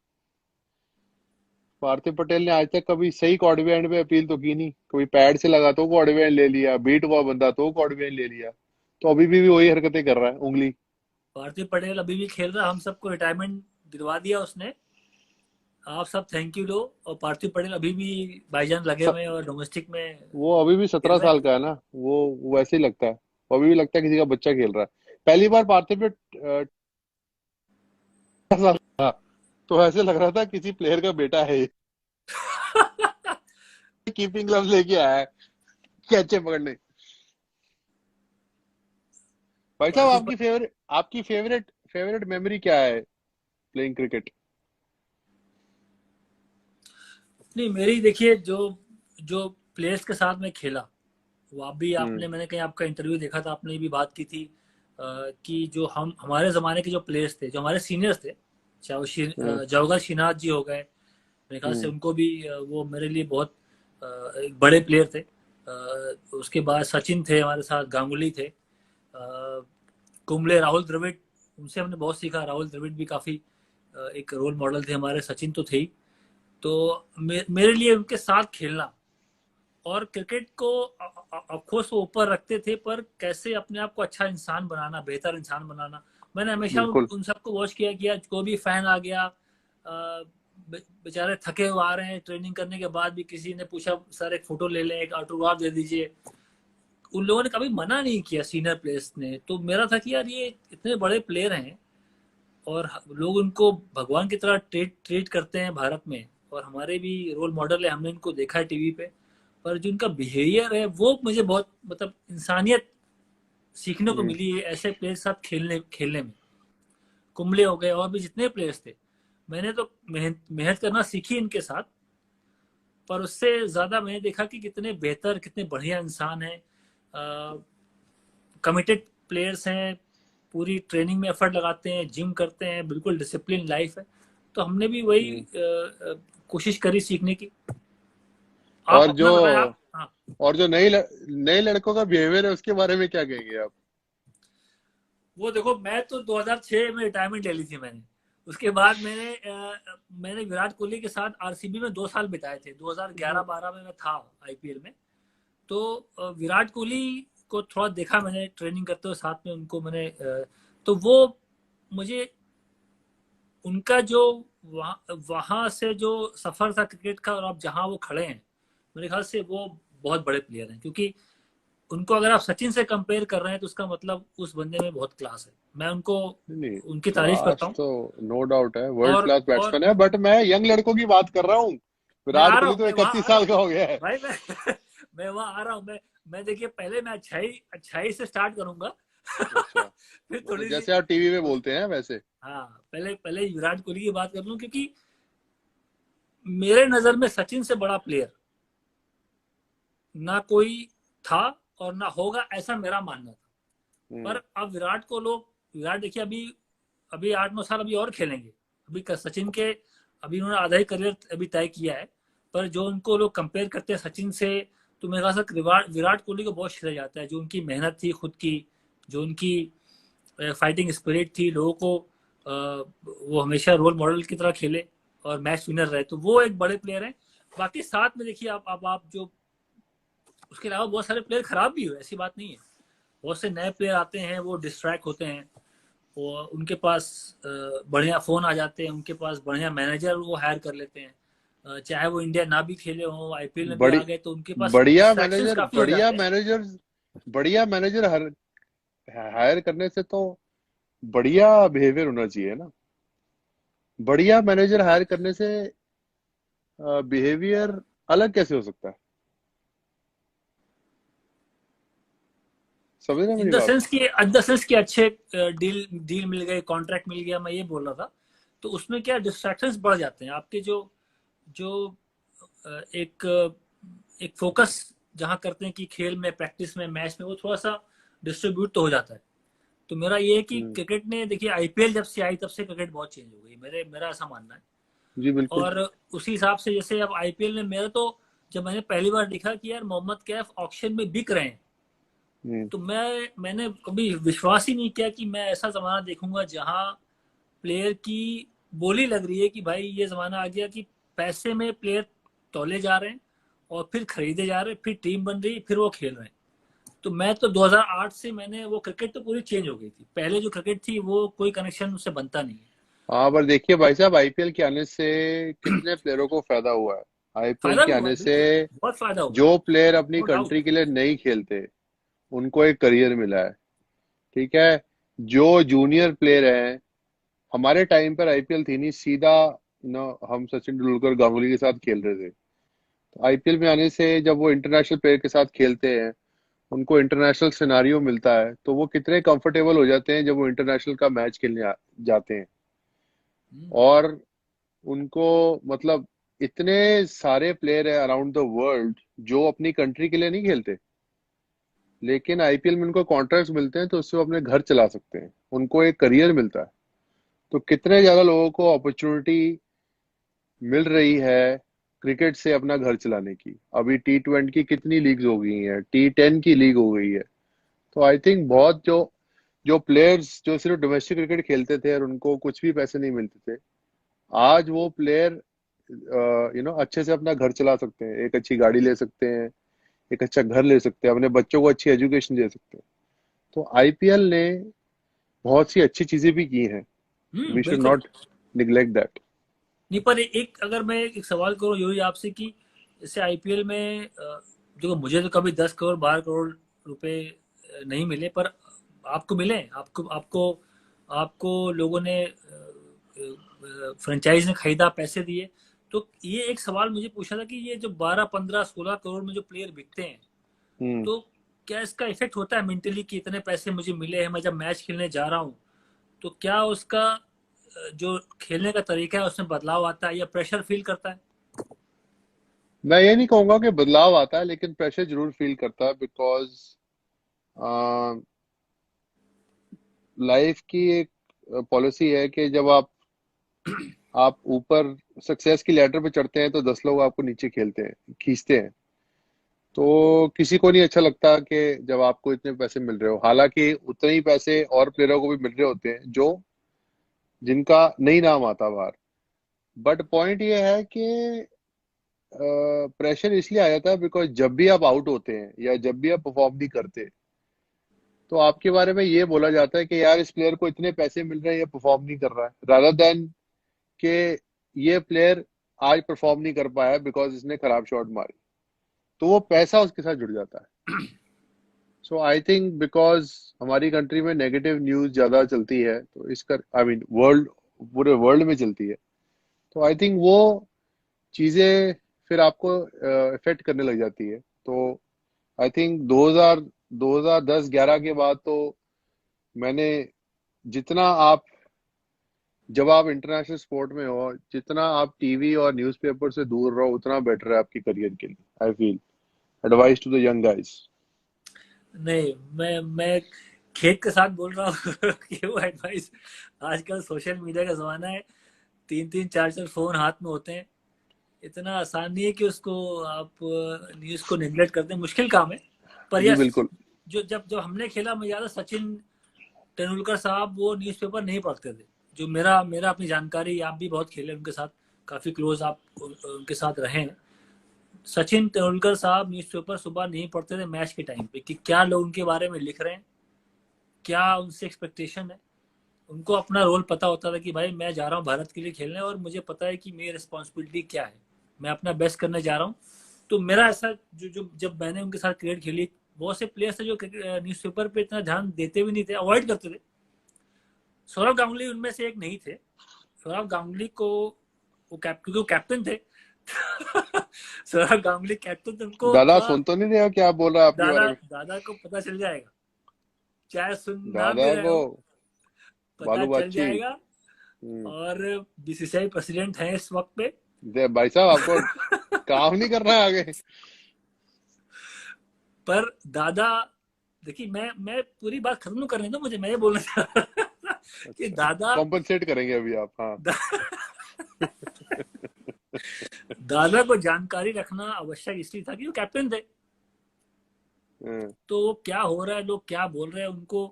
पार्थिव पटेल ने आज तक कभी सही कॉर्डवे एंड पे अपील तो की नहीं, कभी पैड से लगा तो कॉर्डवे एंड ले लिया, बीट हुआ बंदा तो कॉर्डवे एंड ले लिया। तो अभी भी वही हरकतें कर रहा है, उंगली। पार्थिव पटेल अभी भी खेल रहा है, हम सबको रिटायरमेंट दिलवा दिया उसने। आप सब थैंक यू लो। और पार्थिव पटेल अभी भी भाईजान लगे स, हुए हैं और डोमेस्टिक में वो अभी भी खेल 17 रहे हैं। साल का है ना, वो वैसे ही लगता है। वो अभी भी लगता है किसी का बच्चा खेल रहा है। पहली बार पार्थिव पे 18 साल था, तो ऐसे लग रहा था किसी प्लेयर का बेटा है ये। कीपिंग ग्लव्स लेके आया है कैचे पकड़ने। भाई साहब, पार्थिव पटेल आपकी फेवरेट फेवरेट मेमोरी क्या है प्लेइंग क्रिकेट? नहीं, मेरी देखिए, जो जो प्लेयर्स के साथ मैं खेला, वो आप भी, हम्म। आपने, मैंने कहीं आपका इंटरव्यू देखा था, आपने भी बात की थी कि जो हम हमारे ज़माने के जो प्लेयर्स थे, जो हमारे सीनियर्स थे, चाहे वो हम्म। जवाहर श्रीनाथ जी हो गए, मेरे ख्याल से हम्म। उनको भी वो मेरे लिए बहुत एक बड़े प्लेयर थे। उसके बाद सचिन थे हमारे साथ, गांगुली थे, कुंबले, राहुल द्रविड़, उनसे हमने बहुत सीखा। राहुल द्रविड़ भी काफ़ी एक रोल मॉडल थे हमारे, सचिन तो थे ही। तो मेरे लिए उनके साथ खेलना और क्रिकेट को ऑफकोर्स वो ऊपर रखते थे, पर कैसे अपने आप को अच्छा इंसान बनाना, बेहतर इंसान बनाना, मैंने हमेशा बिल्कुल। उन सबको वॉच किया। कोई भी फैन आ गया, बेचारे थके हुए आ रहे हैं ट्रेनिंग करने के बाद भी, किसी ने पूछा सर एक फोटो ले लें, एक ऑटोग्राफ दे दीजिए, उन लोगों ने कभी मना नहीं किया सीनियर प्लेयर्स ने। तो मेरा था कि यार ये इतने बड़े प्लेयर हैं और लोग उनको भगवान की तरह ट्रीट ट्रीट करते हैं भारत में, और हमारे भी रोल मॉडल है, हमने इनको देखा है टीवी पे। पर जो उनका बिहेवियर है वो मुझे बहुत, मतलब इंसानियत सीखने को हम्म। मिली है ऐसे प्लेयर के साथ खेलने खेलने में। कुंबले हो गए और भी जितने प्लेयर्स थे, मैंने तो मेहनत मेहनत करना सीखी इनके साथ, पर उससे ज्यादा मैंने देखा कि कितने बेहतर, कितने बढ़िया इंसान हैं, कमिटेड प्लेयर्स हैं, पूरी ट्रेनिंग में एफर्ट लगाते हैं, जिम करते हैं, बिल्कुल डिसिप्लिन लाइफ है। तो हमने भी वही हम्म। कोशिश करी सीखने की। आप और जो अपना बताएं आप। हाँ, और जो नए लड़कों का बिहेवियर है उसके बारे में क्या कहेंगे आप? वो देखो, मैं तो 2006 में रिटायरमेंट ले ली थी मैंने। उसके बाद मैंने विराट कोहली के साथ आरसीबी में 2 साल बिताए थे। 2011-12 में मैं था आईपीएल में। तो विराट कोहली को थोड़ा देखा मैंने ट्रेनिंग करते हुए, साथ में उनको मैंने तो वो मुझे उनका जो वहां से जो सफर था क्रिकेट का, और अब जहां वो खड़े हैं, मेरे ख्याल से वो बहुत बड़े प्लेयर हैं। क्योंकि उनको अगर आप सचिन से कंपेयर कर रहे हैं तो उसका मतलब उस बंदे में बहुत क्लास है। मैं उनको नहीं, उनकी तारीफ करता क्लास हूँ। तो नो डाउट है, वर्ल्ड और क्लास और बैट्समैन है, बट मैं यंग लड़कों की बात कर रहा हूँ। मैं विराट आ रहा कोहली हूँ, तो मैं वहां 31 आ रहा साल हूँ का हो गया है। भाई। मैं मैं वहां आ रहा हूँ। मैं देखिए, पहले मैं अच्छाई अच्छाई से स्टार्ट करूंगा। अच्छा, फिर मतलब थोड़ी सी जैसे आप टीवी में बोलते हैं वैसे। हाँ, पहले पहले विराट कोहली की बात कर लूं, क्योंकि मेरे नजर में सचिन से बड़ा प्लेयर ना कोई था और ना होगा, ऐसा मेरा मानना था। हम्म। पर अब विराट देखिए, अभी अभी 8-9 साल अभी और खेलेंगे। अभी सचिन के, अभी उन्होंने आधा ही करियर अभी तय किया है। पर जो उनको लोग कंपेयर करते हैं सचिन से, तो मेरे ख्याल से विराट कोहली को बहुत श्रेय जाता है। जो उनकी मेहनत थी खुद की, जो उनकी फाइटिंग स्पिरिट थी, लोगों को वो हमेशा रोल मॉडल की तरह खेले और मैच विनर रहे, तो वो एक बड़े प्लेयर हैं। बाकी साथ में देखिए, आप जो उसके अलावा बहुत सारे प्लेयर खराब भी हुए, ऐसी बात नहीं है। बहुत से नए प्लेयर आते हैं, वो डिस्ट्रैक्ट होते हैं, वो उनके पास बढ़िया फोन आ जाते हैं, उनके पास बढ़िया मैनेजर वो हायर कर लेते हैं। चाहे वो इंडिया ना भी खेले हो, आईपीएल में भी बड़ी आ गए, तो उनके पास बढ़िया डिस्ट्रैक्शंस मैनेजर काफी हो बढ़िया जाते हैं। मैनेजर बढ़िया मैनेजर हर हायर करने से तो बढ़िया बिहेवियर होना चाहिए ना। बढ़िया मैनेजर हायर करने से बिहेवियर अलग कैसे हो सकता है? समझ रहे हैं मेरी बात? इन द सेंस कि अच्छे डील डील मिल गए, कॉन्ट्रैक्ट मिल गया, मैं ये बोल रहा था। तो उसमें क्या डिस्ट्रैक्शंस बढ़ जाते हैं आपके, जो जो एक एक फोकस जहाँ करते हैं कि खेल में, प्रैक्टिस में, मैच में, वो थोड़ा सा डिस्ट्रीब्यूट तो हो जाता है। तो मेरा ये है कि हम्म। क्रिकेट ने, देखिए आईपीएल जब से आई तब से क्रिकेट बहुत चेंज हो गई, मेरा ऐसा मानना है। जी बिल्कुल। और उसी हिसाब से जैसे अब आईपीएल में मेरा तो, जब मैंने पहली बार देखा कि यार मोहम्मद कैफ ऑक्शन में बिक रहे हैं, तो मैंने कभी विश्वास ही नहीं किया कि मैं ऐसा जमाना देखूंगा जहां प्लेयर की बोली लग रही है कि भाई ये जमाना आ गया कि पैसे में प्लेयर तौले जा रहे हैं और फिर खरीदे जा रहे हैं, फिर टीम बन रही है, फिर वो खेल रहे हैं। तो मैं तो 2008 से मैंने वो क्रिकेट तो पूरी चेंज हो गई थी। पहले जो क्रिकेट थी वो कोई कनेक्शन उससे बनता नहीं है। हाँ, पर देखिए भाई साहब, आईपीएल के आने से कितने प्लेयरों को फायदा हुआ है। आईपीएल फायदा के भी हुआ आने है, से बिल्कुल बहुत फायदा हुआ है, जो प्लेयर अपनी नो डाउट। कंट्री के लिए नहीं खेलते, उनको एक करियर मिला है। ठीक है। जो जूनियर प्लेयर हैं, हमारे टाइम पर आईपीएल थी नहीं, सीधा हम सचिन तेंदुलकर, गांगुली के साथ खेल रहे थे। तो आईपीएल में आने से जब वो इंटरनेशनल प्लेयर के साथ खेलते हैं, उनको इंटरनेशनल सिनारियो मिलता है, तो वो कितने कंफर्टेबल हो जाते हैं जब वो इंटरनेशनल का मैच खेलने जाते हैं। हम्म, और उनको, मतलब, इतने सारे प्लेयर है अराउंड द वर्ल्ड जो अपनी कंट्री के लिए नहीं खेलते, लेकिन आईपीएल में उनको कॉन्ट्रैक्ट्स मिलते हैं, तो उससे वो अपने घर चला सकते हैं, उनको एक करियर मिलता है। तो कितने ज्यादा लोगों को अपॉर्चुनिटी मिल रही है क्रिकेट से अपना घर चलाने की। अभी T20 की कितनी लीग्स हो गई हैं, T10 की लीग हो गई है। तो आई थिंक बहुत जो जो प्लेयर्स जो सिर्फ डोमेस्टिक क्रिकेट खेलते थे और उनको कुछ भी पैसे नहीं मिलते थे, आज वो प्लेयर अच्छे से अपना घर चला सकते हैं, एक अच्छी गाड़ी ले सकते हैं, एक अच्छा घर ले सकते हैं, अपने बच्चों को अच्छी एजुकेशन दे सकते हैं। तो आईपीएल ने बहुत सी अच्छी चीजें भी की हैं। वी शुड बिल्कुल। Not neglect that. नहीं, पर एक अगर मैं एक सवाल करूं यही आपसे कि जैसे आईपीएल में जो मुझे तो कभी 10 करोड़ 12 करोड़ रुपए नहीं मिले, पर आपको मिले, आपको आपको आपको लोगों ने फ्रेंचाइज ने खरीदा, पैसे दिए। तो ये एक सवाल मुझे पूछा था कि ये जो 12 15 16 करोड़ में जो प्लेयर बिकते हैं, हम्म। तो क्या इसका इफेक्ट होता है मेंटली कि इतने पैसे मुझे मिले हैं, मैं जब मैच खेलने जा रहा हूँ तो क्या उसका जो खेलने का तरीका है उसमें बदलाव आता है या प्रेशर फील करता है? मैं ये नहीं कहूंगा कि बदलाव आता है, लेकिन प्रेशर जरूर फील करता है, बिकॉज लाइफ की एक पॉलिसी है कि जब आप ऊपर सक्सेस की लैडर पे चढ़ते हैं, तो 10 लोग आपको नीचे खेलते हैं, खींचते हैं। तो किसी को नहीं अच्छा लगता कि जब आपको इतने पैसे मिल रहे हो, हालांकि उतने ही पैसे और प्लेयरों को भी मिल रहे होते हैं जो जिनका नहीं नाम आता बाहर। बट पॉइंट ये है कि प्रेशर इसलिए आ जाता है बिकॉज जब भी आप आउट होते हैं या जब भी आप परफॉर्म नहीं करते, तो आपके बारे में ये बोला जाता है कि यार, इस प्लेयर को इतने पैसे मिल रहे हैं, ये परफॉर्म नहीं कर रहा है, रादर देन कि ये प्लेयर आज परफॉर्म नहीं कर पाया बिकॉज इसने खराब शॉट मारी। तो वो पैसा उसके साथ जुड़ जाता है। सो आई थिंक बिकॉज हमारी कंट्री में नेगेटिव न्यूज ज्यादा चलती है, तो इसका, आई मीन वर्ल्ड, पूरे वर्ल्ड में चलती है, तो आई थिंक वो चीजें फिर आपको इफेक्ट करने लग जाती है। तो आई थिंक 2010-11 के बाद तो मैंने, जितना आप, जब आप इंटरनेशनल स्पोर्ट में हो, जितना आप टीवी और न्यूज़पेपर से दूर रहो, उतना बेटर है आपके करियर के लिए। I feel, advice to the young guys. नहीं, मैं खेत के साथ बोल रहा हूँ कि वो एडवाइस, आजकल सोशल मीडिया का जमाना है, 3 3 4 4 फोन हाथ में होते हैं। इतना आसान नहीं है कि उसको आप न्यूज को निगलेक्ट कर दें, मुश्किल काम है। पर जी यस, बिल्कुल। जो जब जब हमने खेला, मुझे याद है सचिन तेंदुलकर साहब वो न्यूज़पेपर नहीं पढ़ते थे। जो मेरा मेरा अपनी जानकारी, आप भी बहुत खेले उनके साथ, काफी क्लोज आप उनके साथ रहे हैं। सचिन तेंदुलकर साहब न्यूज़पेपर सुबह नहीं पढ़ते थे मैच के टाइम पे कि क्या लोग उनके बारे में लिख रहे हैं, क्या उनसे एक्सपेक्टेशन है। उनको अपना रोल पता होता था कि भाई मैं जा रहा हूँ भारत के लिए खेलने और मुझे पता है कि मेरी रिस्पॉन्सिबिलिटी क्या है, मैं अपना बेस्ट करने जा रहा हूँ। तो मेरा ऐसा जो जो जब मैंने उनके साथ क्रिकेट खेली, बहुत से प्लेयर्स थे जो न्यूज़पेपर पे इतना ध्यान देते भी नहीं थे, अवॉइड करते थे। सौरव गांगुली उनमें से एक नहीं थे। सौरव गांगुली को क्योंकि वो कैप्टन थे सौरव गांगुली कैप्टन थे, उनको दादा थोड़ा सुन तो नहीं रहे हो क्या बोल रहा है आपके दादा बारे में? दादा को पता चल जाएगा, चाहे सुन ना भी दादा रहे को हो, पता बालू चल बाची। जाएगा। और बीसीसीआई प्रेसिडेंट है इस वक्त पे भाई साहब, आपको काम नहीं करना है आगे? पर दादा, देखिए मैं पूरी बात खत्म करने दो मुझे, मैं ये बोलना चाह रहा था कि अच्छा, दादा कॉम्पनसेट करेंगे अभी आप, हाँ। दा, दादा को जानकारी रखना आवश्यक इसलिए था कि वो कैप्टन थे। हम्म, तो वो क्या हो रहा है, लोग क्या बोल रहे हैं, उनको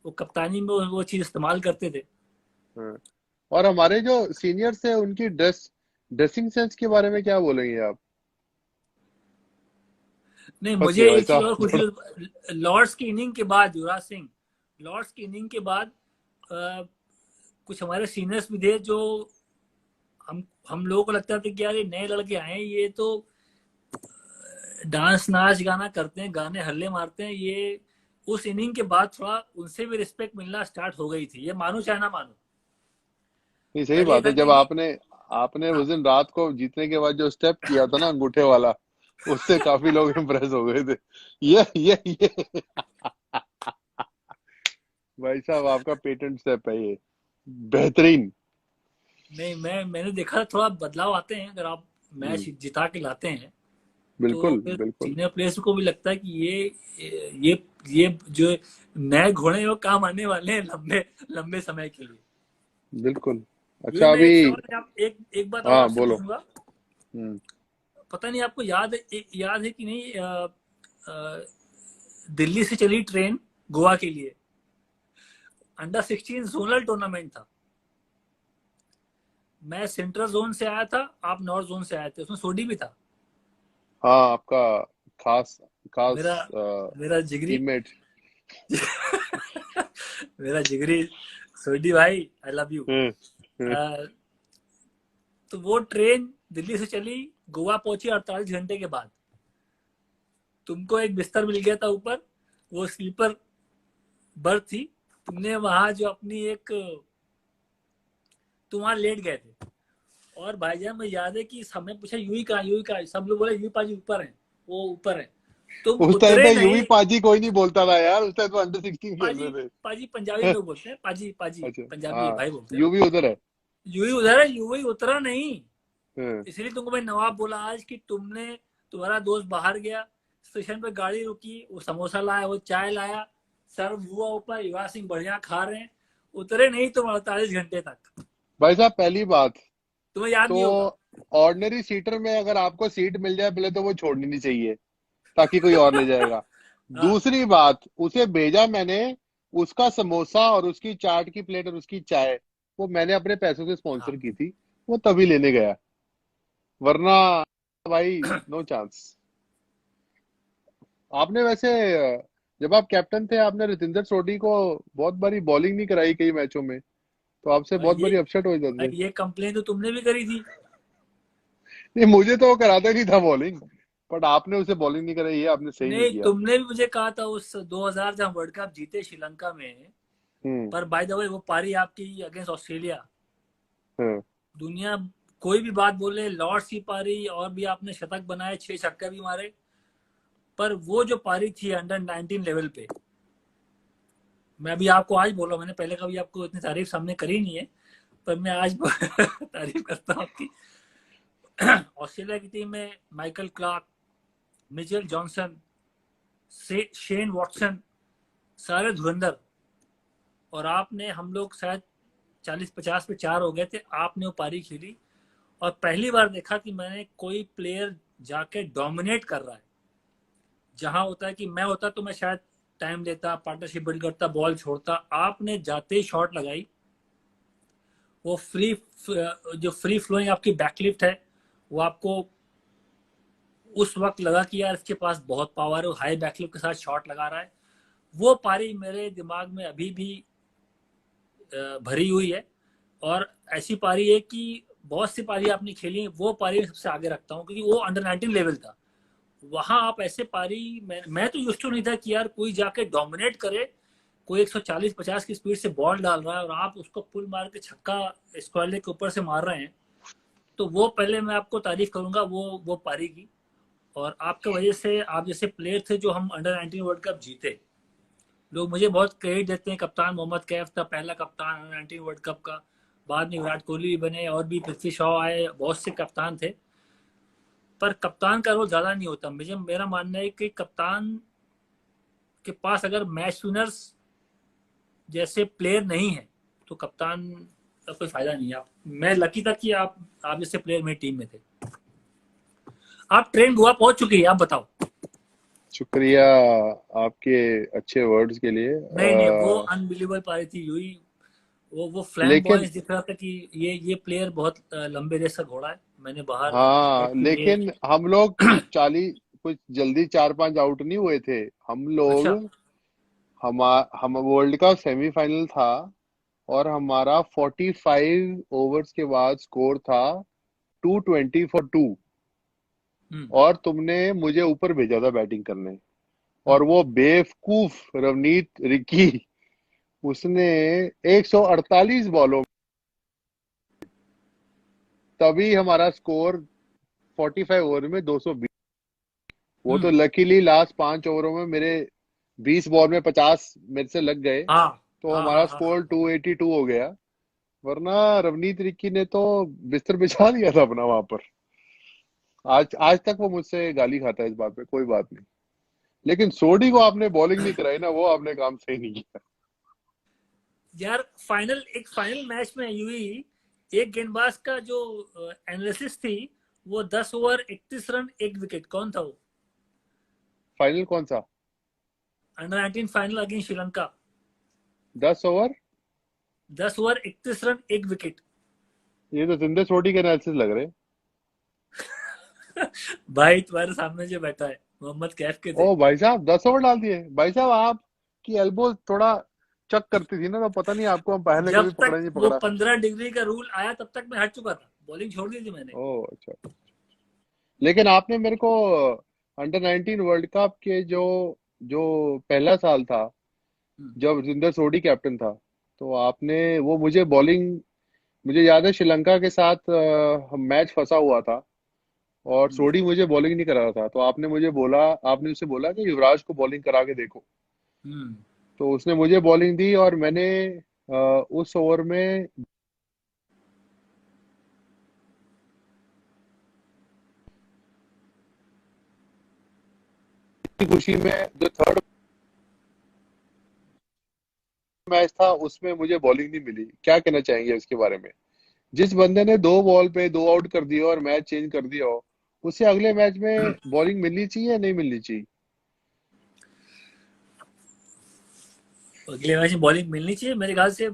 वो कप्तानी में वो चीज इस्तेमाल करते थे। हम्म। और हमारे जो सीनियर्स है उनकी ड्रेसिंग सेंस के बारे में क्या बोलेंगे आप? नहीं, फंस मुझे गए भाई एक चीज साहब और थोड़ा। पूछी, लॉर्ड्स की इनिंग के बाद युवराज सिंह, लॉर्ड्स की इनिंग के बाद अ, कुछ हमारे सीनियर्स भी थे जो हम लोगों को लगता था कि यार ये नए लड़के आए हैं, ये तो डांस नाच गाना करते हैं, गाने हल्ले मारते हैं, ये उस इनिंग के बाद थोड़ा उनसे भी रिस्पेक्ट मिलना स्टार्ट हो गई थी, ये मानो चाहे ना मानो। नहीं, सही पहले ये बात था है। कि जब नहीं। आपने आपने हाँ। उस दिन रात को जीतने के बाद जो स्टेप किया था ना अंगूठे वाला, उससे काफी लोग इम्प्रेस हो गए थे। ये भाई साहब आपका पेटेंट स्टेप है ये, बेहतरीन। नहीं, मैंने देखा था थोड़ा बदलाव आते हैं अगर आप मैच हम्म, जिता के लाते हैं, तो बिल्कुल फिर बिल्कुल सीनियर प्लेयर्स को भी लगता है कि ये जो नए घोड़े हैं वो काम आने वाले हैं लंबे लंबे समय के लिए। बिल्कुल। ये अच्छा मैं अभी। एक सवाल आप एक एक बात और हाँ आपसे बोलो। पूछूंगा। हम्म। पता नहीं आपको याद है कि नहीं, अ, दिल्ली से चली ट्रेन गोवा के लिए, अंडर 16 जोनल टूर्नामेंट था। मैं सेंट्रल जोन से आया था, आप नॉर्थ जोन से आए थे, उसमें सोडी भी था। हाँ आपका खास खास मेरा मेरा जिगरी टीममेट। मेरा जिगरी सोडी भाई, आई लव यू। हम्म, हम्म। तो वो ट्रेन दिल्ली से चली, गोवा पहुंची 48 घंटे के बाद। तुमको एक बिस्तर मिल गया था ऊपर, वो स्लीपर बर्थ थी। तुमने वहां जो अपनी एक, तुम वहां लेट गए थे। और भाईजान मुझे याद है कि हमें पूछा यूं ही कहा, सब लोग बोले यूं पाजी ऊपर है, वो ऊपर है। तुम उस टाइम उतरे पे यूवी नहीं। पाजी कोई नहीं बोलता था यार, उस टाइम तो अंडर 16 खेल पाजी, रहे पाजी पंजाबी थे। लोग बोलते हैं, पाजी पाजी अच्छा। पंजाबी हाँ, भाई बोलते हैं ना। यूवी उधर है। यूं ही उधर है, यूं ही उतरा नहीं। हम्म, इसलिए तुमको मैं नवाब बोला आज कि तुम्हारा दोस्त बाहर गया, स्टेशन पे गाड़ी रुकी, वो समोसा लाया, वो चाय लाया, सर्व हुआ ऊपर, युवराज सिंह बढ़िया खा रहे हैं, उतरे नहीं तुम 48 घंटे तक। भाई साहब पहली बात तुम्हें याद तो, नहीं होगा। ऑर्डिनरी सीटर में अगर आपको सीट मिल जाए पहले तो वो छोड़नी नहीं चाहिए, ताकि कोई और ले जाएगा। हाँ। दूसरी बात, उसे भेजा मैंने, उसका समोसा और उसकी चाट की प्लेट और उसकी चाय वो मैंने अपने पैसों से स्पॉन्सर हाँ। की थी, वो तभी लेने गया, वरना भाई नो चांस। आपने वैसे जब आप कैप्टन थे आपने रितिंदर सोढी को बहुत बारी बॉलिंग नहीं कराई कई मैचों में, तो आपसे भाई बहुत ये बारी अपसेट हो जाते थे। भाई ये कंप्लेन तो तुमने भी करी थी। नहीं, मुझे तो वो कराता ही नहीं था बॉलिंग, बट आपने उसे बॉलिंग नहीं कराई, ये आपने सही नहीं नहीं, किया। तुमने भी मुझे कहा था उस 2000 जब वर्ल्ड कप जीते श्रीलंका में। हम्म, पर बाय द वे वो पारी आपकी अगेंस्ट ऑस्ट्रेलिया, हम्म। दुनिया कोई भी बात बोले, लॉर्ड्स की पारी, और भी आपने शतक बनाए, 6 छक्के भी मारे, पर वो जो पारी थी अंडर 19 लेवल पे, मैं अभी आपको आज बोला, मैंने पहले कभी आपको इतनी तारीफ सामने करी नहीं है, पर मैं आज तारीफ करता हूँ आपकी। ऑस्ट्रेलिया की टीम में Michael Clarke, Mitchell Johnson, Shane Watson, सारे धुरंधर। और आपने, हम लोग शायद 40-50 पे 4 हो गए थे, आपने वो पारी खेली। और पहली बार देखा कि मैंने कोई प्लेयर जाके डोमिनेट कर रहा है। जहां होता है कि मैं होता तो मैं शायद टाइम देता, पार्टनरशिप बिल्ड करता, बॉल छोड़ता, आपने जाते ही शॉट लगाई। वो जो फ्री फ्लोइंग आपकी बैकलिफ्ट है, वो आपको उस वक्त लगा कि यार इसके पास बहुत पावर है, वो हाई बैकलिफ्ट के साथ शॉट लगा रहा है। वो पारी मेरे दिमाग में अभी भी भरी हुई है। और ऐसी पारी है कि बहुत सी पारी आपने खेली, वो पारी मैं सबसे आगे रखता हूँ, क्योंकि वो अंडर 19 लेवल था। वहां आप ऐसे पारी, मैं तो यूज टू नहीं था कि यार कोई जाके डोमिनेट करे, कोई 140-50 की स्पीड से बॉल डाल रहा है और आप उसको पुल मार के छक्का स्क्वायर के ऊपर से मार रहे हैं। तो वो पहले मैं आपको तारीफ करूंगा वो पारी की। और आपके वजह से, आप जैसे प्लेयर थे जो हम अंडर 19 वर्ल्ड कप जीते, लोग मुझे बहुत क्रेडिट देते हैं। कप्तान मोहम्मद कैफ था पहला कप्तान अंडर 19 वर्ल्ड कप का, बाद में विराट कोहली भी बने, और भी पृथ्वी शॉ आए, बहुत से कप्तान थे। पर कप्तान का रोल ज्यादा नहीं होता, मेरा मानना है कि कप्तान के पास अगर मैच विनर्स जैसे प्लेयर नहीं है, तो कप्तान का कोई फायदा नहीं है। मैं लकी था कि आप जैसे प्लेयर मेरी टीम में थे। आप ट्रेन गोवा पहुंच चुकी है, आप बताओ। शुक्रिया आपके अच्छे वर्ड्स के लिए। नहीं नहीं, वो अनबिलीवेबल पारी थी यूही। वो लेकिन फ्लैम्बॉयंस दिख रहा था कि ये प्लेयर बहुत लंबे रेस का घोड़ा है। मैंने बाहर देखा हाँ, कि ये लेकिन हम लोग 40 कुछ जल्दी 4-5 आउट नहीं हुए थे हम लोग। अच्छा। हम वर्ल्ड का सेमीफाइनल था और हमारा 45 ओवर्स के बाद स्कोर था 220 फॉर 2। हम्म। और तुमने मुझे ऊपर भेजा था बैटिंग करने। और हम्म। वो बेवकूफ रवनीत रिकी, उसने 148 बॉलों, तभी हमारा स्कोर 45 ओवर में 220। वो तो हम्म। लकीली लास्ट 5 ओवरों में मेरे 20 बॉल में 50 मेरे से लग गए, हाँ तो हाँ हमारा हाँ हाँ हाँ। स्कोर 282 हो गया। वरना रवनीत रिक्की ने तो बिस्तर बिछा दिया था अपना वहां पर। आज आज तक वो मुझसे गाली खाता है इस बात पे, कोई बात नहीं। लेकिन सोडी को आपने बॉलिंग नहीं कराई ना, वो आपने काम सही नहीं किया। यार फाइनल मैच में यूही एक गेंदबाज का जो एनालिसिस थी, वो 10 ओवर 31 रन 1 विकेट, कौन था वो? फाइनल कौन सा? Under 19 final against Sri Lanka. 10 over. 10 over 31 run 1 wicket. ये तो जिंदे सोडी के एनालिसिस लग रहे। भाई तुम्हारे सामने जो बैठा है मोहम्मद कैफ के थे। ओ भाई साहब, 10 ओवर डाल दिए भाई साहब। आपकी एल्बो थोड़ा चक करती थी ना, तो पता नहीं आपको हम पहले जब कभी तक पकड़ा नहीं वो पकड़ा। 15 डिग्री का रूल आया तब तक मैं हट चुका था, बॉलिंग छोड़ दी थी मैंने। ओ अच्छा। लेकिन आपने मेरे को अंडर 19 वर्ल्ड कप के जो जो पहला साल था, हम्म। जब जिंदर सोडी कैप्टन था, तो आपने वो मुझे बॉलिंग, मुझे याद है श्रीलंका के साथ हम मैच फंसा हुआ था और हम्म। सोडी मुझे बॉलिंग नहीं करा रहा था, तो आपने मुझे बोला, आपने उसे बोला कि युवराज को बॉलिंग करा के देखो। हम्म। तो उसने मुझे बॉलिंग दी और मैंने उस ओवर में इतनी खुशी में, जो थर्ड मैच था उसमें मुझे बॉलिंग नहीं मिली। क्या कहना चाहेंगे इसके बारे में? जिस बंदे ने 2 बॉल पे 2 आउट कर दिया और मैच चेंज कर दिया हो, उसे अगले मैच में बॉलिंग मिलनी चाहिए या नहीं मिलनी चाहिए? अगले मैच में बॉलिंग मिलनी चाहिए मेरे ख्याल से।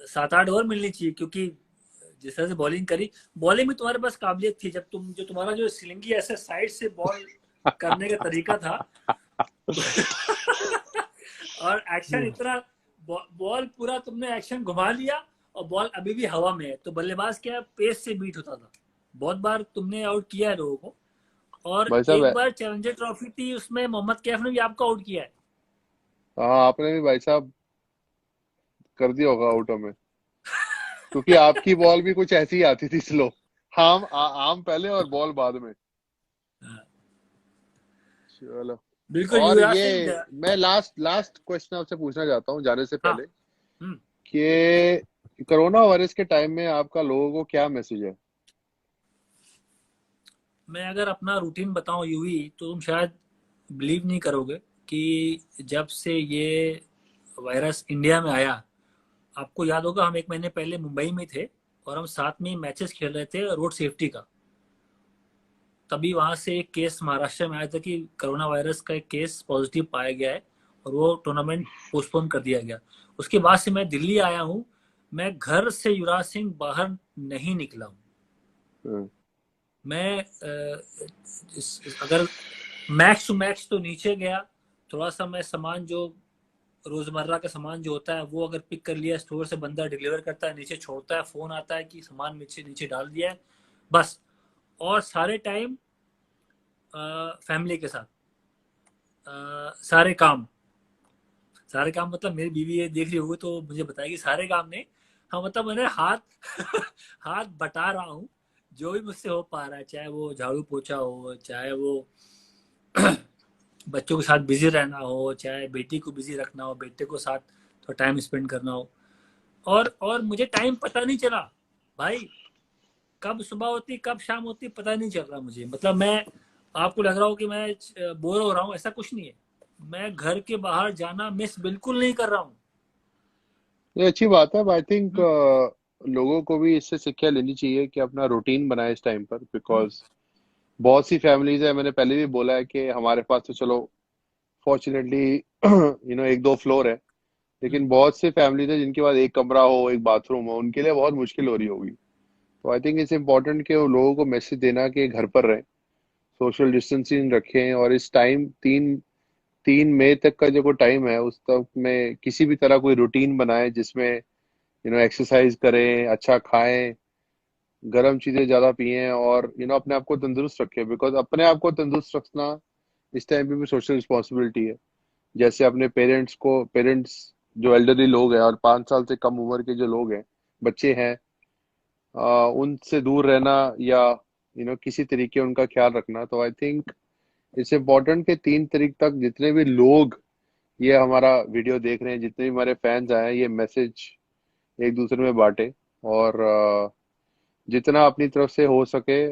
7-8 ओवर मिलनी चाहिए, क्योंकि जिस तरह से बॉलिंग करी, बॉलिंग में तुम्हारे पास काबिलियत थी। जब तुम्हारा जो स्लिंगी ऐसे साइड से बॉल करने का तरीका था और एक्शन इतना, बॉल पूरा तुमने एक्शन घुमा लिया और बॉल अभी भी हवा में है, तो बल्लेबाज क्या पेस से बीट होता था। बहुत बार तुमने आउट किया है लोगों को। और भाई साहब, एक बार चैलेंजर ट्रॉफी थी, उसमें मोहम्मद कैफ ने भी आपको आउट किया है। हाँ आपने भी भाई साहब कर दिया होगा आउटों में, क्योंकि आपकी बॉल भी कुछ ऐसी ही आती थी स्लो। आम पहले और बॉल बाद में। चलो। बिल्कुल और युवराज ये सिंह। मैं लास्ट लास्ट क्वेश्चन आपसे पूछना चाहता हूँ जाने से हाँ। पहले, हम्म। कि कोरोना वायरस के टाइम में आपका लोगों को क्या मैसेज है? मैं अगर अपना रूटीन बताऊं यूं तो तुम शायद बिलीव नहीं करोगे कि जब से ये वायरस इंडिया में आया, आपको याद होगा हम 1 महीने पहले मुंबई में थे और हम साथ में मैचेस खेल रहे थे रोड सेफ्टी का। तभी वहां से एक केस महाराष्ट्र में आया था कि कोरोना वायरस का एक केस पॉजिटिव पाया गया है और वो टूर्नामेंट पोस्टपोन कर दिया गया। उसके बाद से मैं दिल्ली आया हूँ, मैं घर से युवराज सिंह बाहर नहीं निकला हूँ। हम्म। मैं अगर मैक्स टू मैक्स तो नीचे गया, थोड़ा सा मैं सामान जो रोजमर्रा का सामान जो होता है वो अगर पिक कर लिया, स्टोर से बंदा डिलीवर करता है, नीचे छोड़ता है, फोन आता है कि सामान नीचे नीचे डाल दिया है, बस। और सारे टाइम फैमिली के साथ, सारे काम, सारे काम मतलब मेरी बीवी ये देख रही होगी तो मुझे बताएगी सारे काम ने। हाँ मतलब मैंने हाथ हाथ बटा रहा हूँ जो भी मुझसे हो पा रहा है, चाहे वो झाड़ू पोछा हो, चाहे वो बच्चों के साथ बिजी रहना हो, चाहे बेटी को बिजी रखना हो, बेटे को साथ थोड़ा टाइम स्पेंड करना हो। और मुझे टाइम पता नहीं चला भाई, कब सुबह होती कब शाम होती पता नहीं चल रहा मुझे। मतलब मैं, आपको लग रहा हो कि मैं बोर हो रहा हूँ, ऐसा कुछ नहीं है। मैं घर के बाहर जाना मिस बिल्कुल नहीं कर रहा हूँ। ये अच्छी बात है। आई थिंक हम्म। लोगों को भी इससे शिक्षा लेनी चाहिए कि अपना रूटीन बनाए इस टाइम पर, हम्म। बिकॉज बहुत सी फैमिलीज है, मैंने पहले भी बोला है कि हमारे पास तो चलो फॉर्चुनेटली एक दो फ्लोर है, लेकिन हम्म, बहुत से फैमिलीज है जिनके पास एक कमरा हो, एक बाथरूम हो, उनके लिए बहुत मुश्किल हो रही होगी। तो आई थिंक इट्स इम्पोर्टेंट कि वो लोगों को मैसेज देना कि घर पर रहें, सोशल डिस्टेंसिंग रखें, और इस टाइम 3 मई तक का जो टाइम है उस तक में किसी भी तरह कोई रूटीन बनाएं जिसमें एक्सरसाइज करें, अच्छा खाएं, गर्म चीजें ज्यादा पिएं, और अपने आप को तंदुरुस्त रखें, बिकॉज अपने आप को तंदुरुस्त रखना इस टाइम पे भी सोशल रिस्पॉन्सिबिलिटी है। जैसे अपने पेरेंट्स जो एल्डरली लोग हैं और 5 साल से कम उम्र के जो लोग हैं, बच्चे हैं, उनसे दूर रहना, या किसी तरीके उनका ख्याल रखना। तो आई थिंक इट्स इम्पोर्टेंट कि 3 तारीख तक जितने भी लोग ये हमारा वीडियो देख रहे हैं, जितने भी हमारे फैंस आए हैं, ये मैसेज एक दूसरे में बांटे, और जितना अपनी तरफ से हो सके